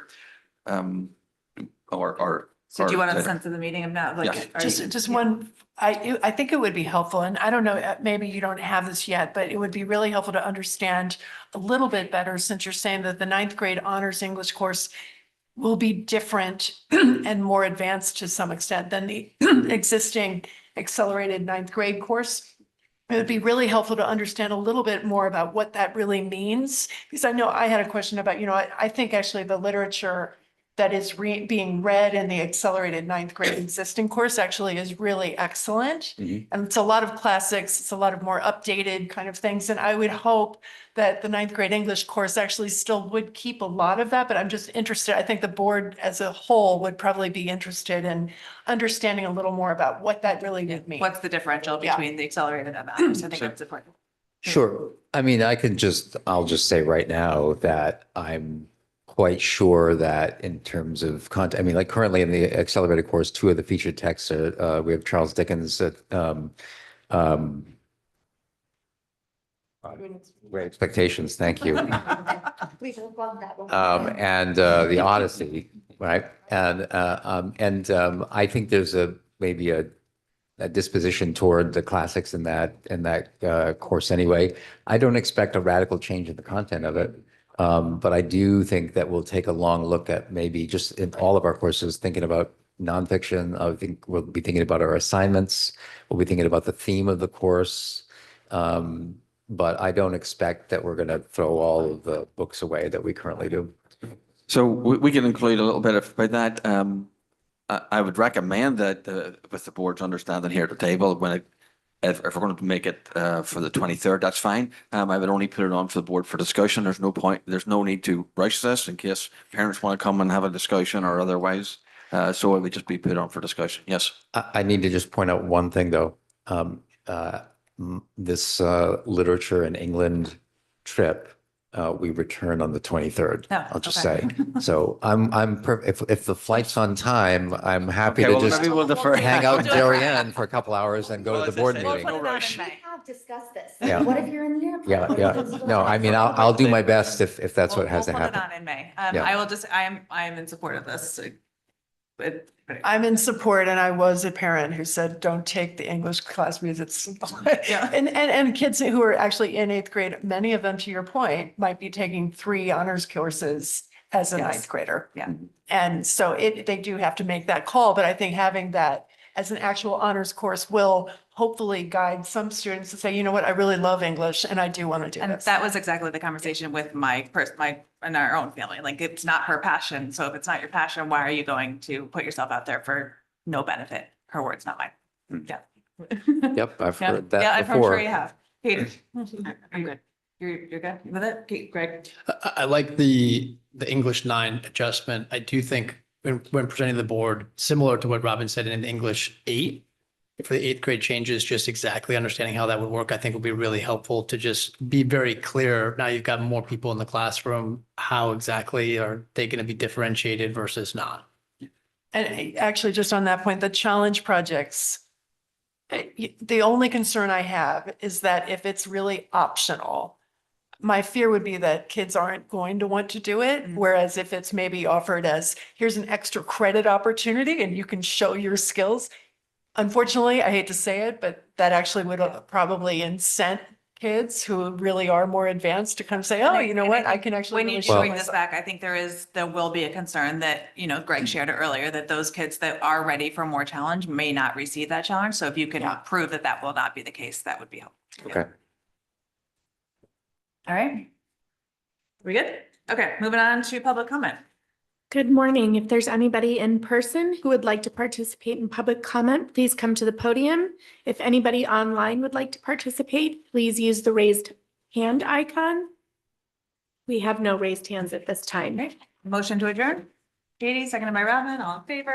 So do you want to later. send to the meeting of now? Like, Yes. are you- Just one, I think it would be helpful, and I don't know, maybe you don't have this yet, but it would be really helpful to understand a little bit better, since you're saying that the ninth grade honors English course will be different and more advanced to some extent than the existing accelerated ninth grade course. It would be really helpful to understand a little bit more about what that really means, because I know I had a question about, I think actually the literature that is being read in the accelerated ninth grade existing course actually is really excellent. Mhm. And it's a lot of classics, it's a lot of more updated kind of things. And I would hope that the ninth grade English course actually still would keep a lot of that, but I'm just interested, I think the board as a whole would probably be interested in understanding a little more about what that really would mean. What's the differential Yeah. between the accelerated and the honors? I think that's important. Sure. I mean, I'll just say right now that I'm quite sure that in terms of content, I mean, like currently in the accelerated course, 2 of the featured texts are, we have Charles Dickens, Great Expectations, thank you. Please love that one. And the Odyssey, right? And I think there's maybe a disposition toward the classics in that course anyway. I don't expect a radical change in the content of it. But I do think that we'll take a long look at maybe just in all of our courses, thinking about nonfiction. I think we'll be thinking about our assignments. We'll be thinking about the theme of the course. But I don't expect that we're going to throw all of the books away that we currently do. So we can include a little bit about that. I would recommend that with the board's understanding here at the table, if we're going to make it for the 23rd, that's fine. I would only put it on for the board for discussion. There's no need to rush this in case parents want to come and have a discussion or otherwise. So it would just be put on for discussion. Yes. I need to just point out one thing though. This literature in England trip, we return on the 23rd. Oh, I'll just okay. say. So if the flight's on time, I'm happy Okay, to well, just maybe we'll defer. hang out in We'll do it. Darien for a couple hours and go Well, to the as I board say, We'll meeting. put it on in rush. May. We have discussed this. Yeah. What if you're in the airport? Yeah, yeah. No, I mean, I'll do my best if that's what has to We'll put it happen. on in May. Yeah. I will just, I am in support of this. But I'm in support, and I was a parent who said, don't take the English class because it's, Yeah. and kids who are actually in 8th grade, many of them, to your point, might be taking 3 honors courses as a Yes. 9th grader. Yeah. And so they do have to make that call, but I think having that as an actual honors course will hopefully guide some students to say, you know what, I really love English and I do want to do And this. that was exactly the conversation with my in our own family. Like, it's not her passion. So if it's not your passion, why are you going to put yourself out there for no benefit? Her words, not mine. Yeah. Yep, I've Yeah, heard that I'm sure before. you have. Katie, are you good? You're good with it? Greg? I like the English 9 adjustment. I do think when presenting the board, similar to what Robin said in English 8, for the 8th grade changes, just exactly understanding how that would work, I think would be really helpful to just be very clear. Now you've got more people in the classroom, how exactly are they going to be differentiated versus not? And actually, just on that point, the challenge projects, the only concern I have is that if it's really optional, my fear would be that kids aren't going to want to do it. Mhm. Whereas if it's maybe offered as, here's an extra credit opportunity and you can show your skills. Unfortunately, I hate to say it, but that actually would probably incent kids who really are more advanced to kind of say, oh, you know what, I can actually When really you show bring this myself. back, I think there will be a concern that, Greg shared it earlier, that those kids that are ready for more challenge may not receive that challenge. So if you can Yeah. prove that that will not be the case, that would be helpful. Okay. All right. We good? Okay, moving on to public comment. Good morning. If there's anybody in person who would like to participate in public comment, please come to the podium. If anybody online would like to participate, please use the raised hand icon. We have no raised hands at this time. Motion to adjourn. Katie, seconded by Robin, all in favor?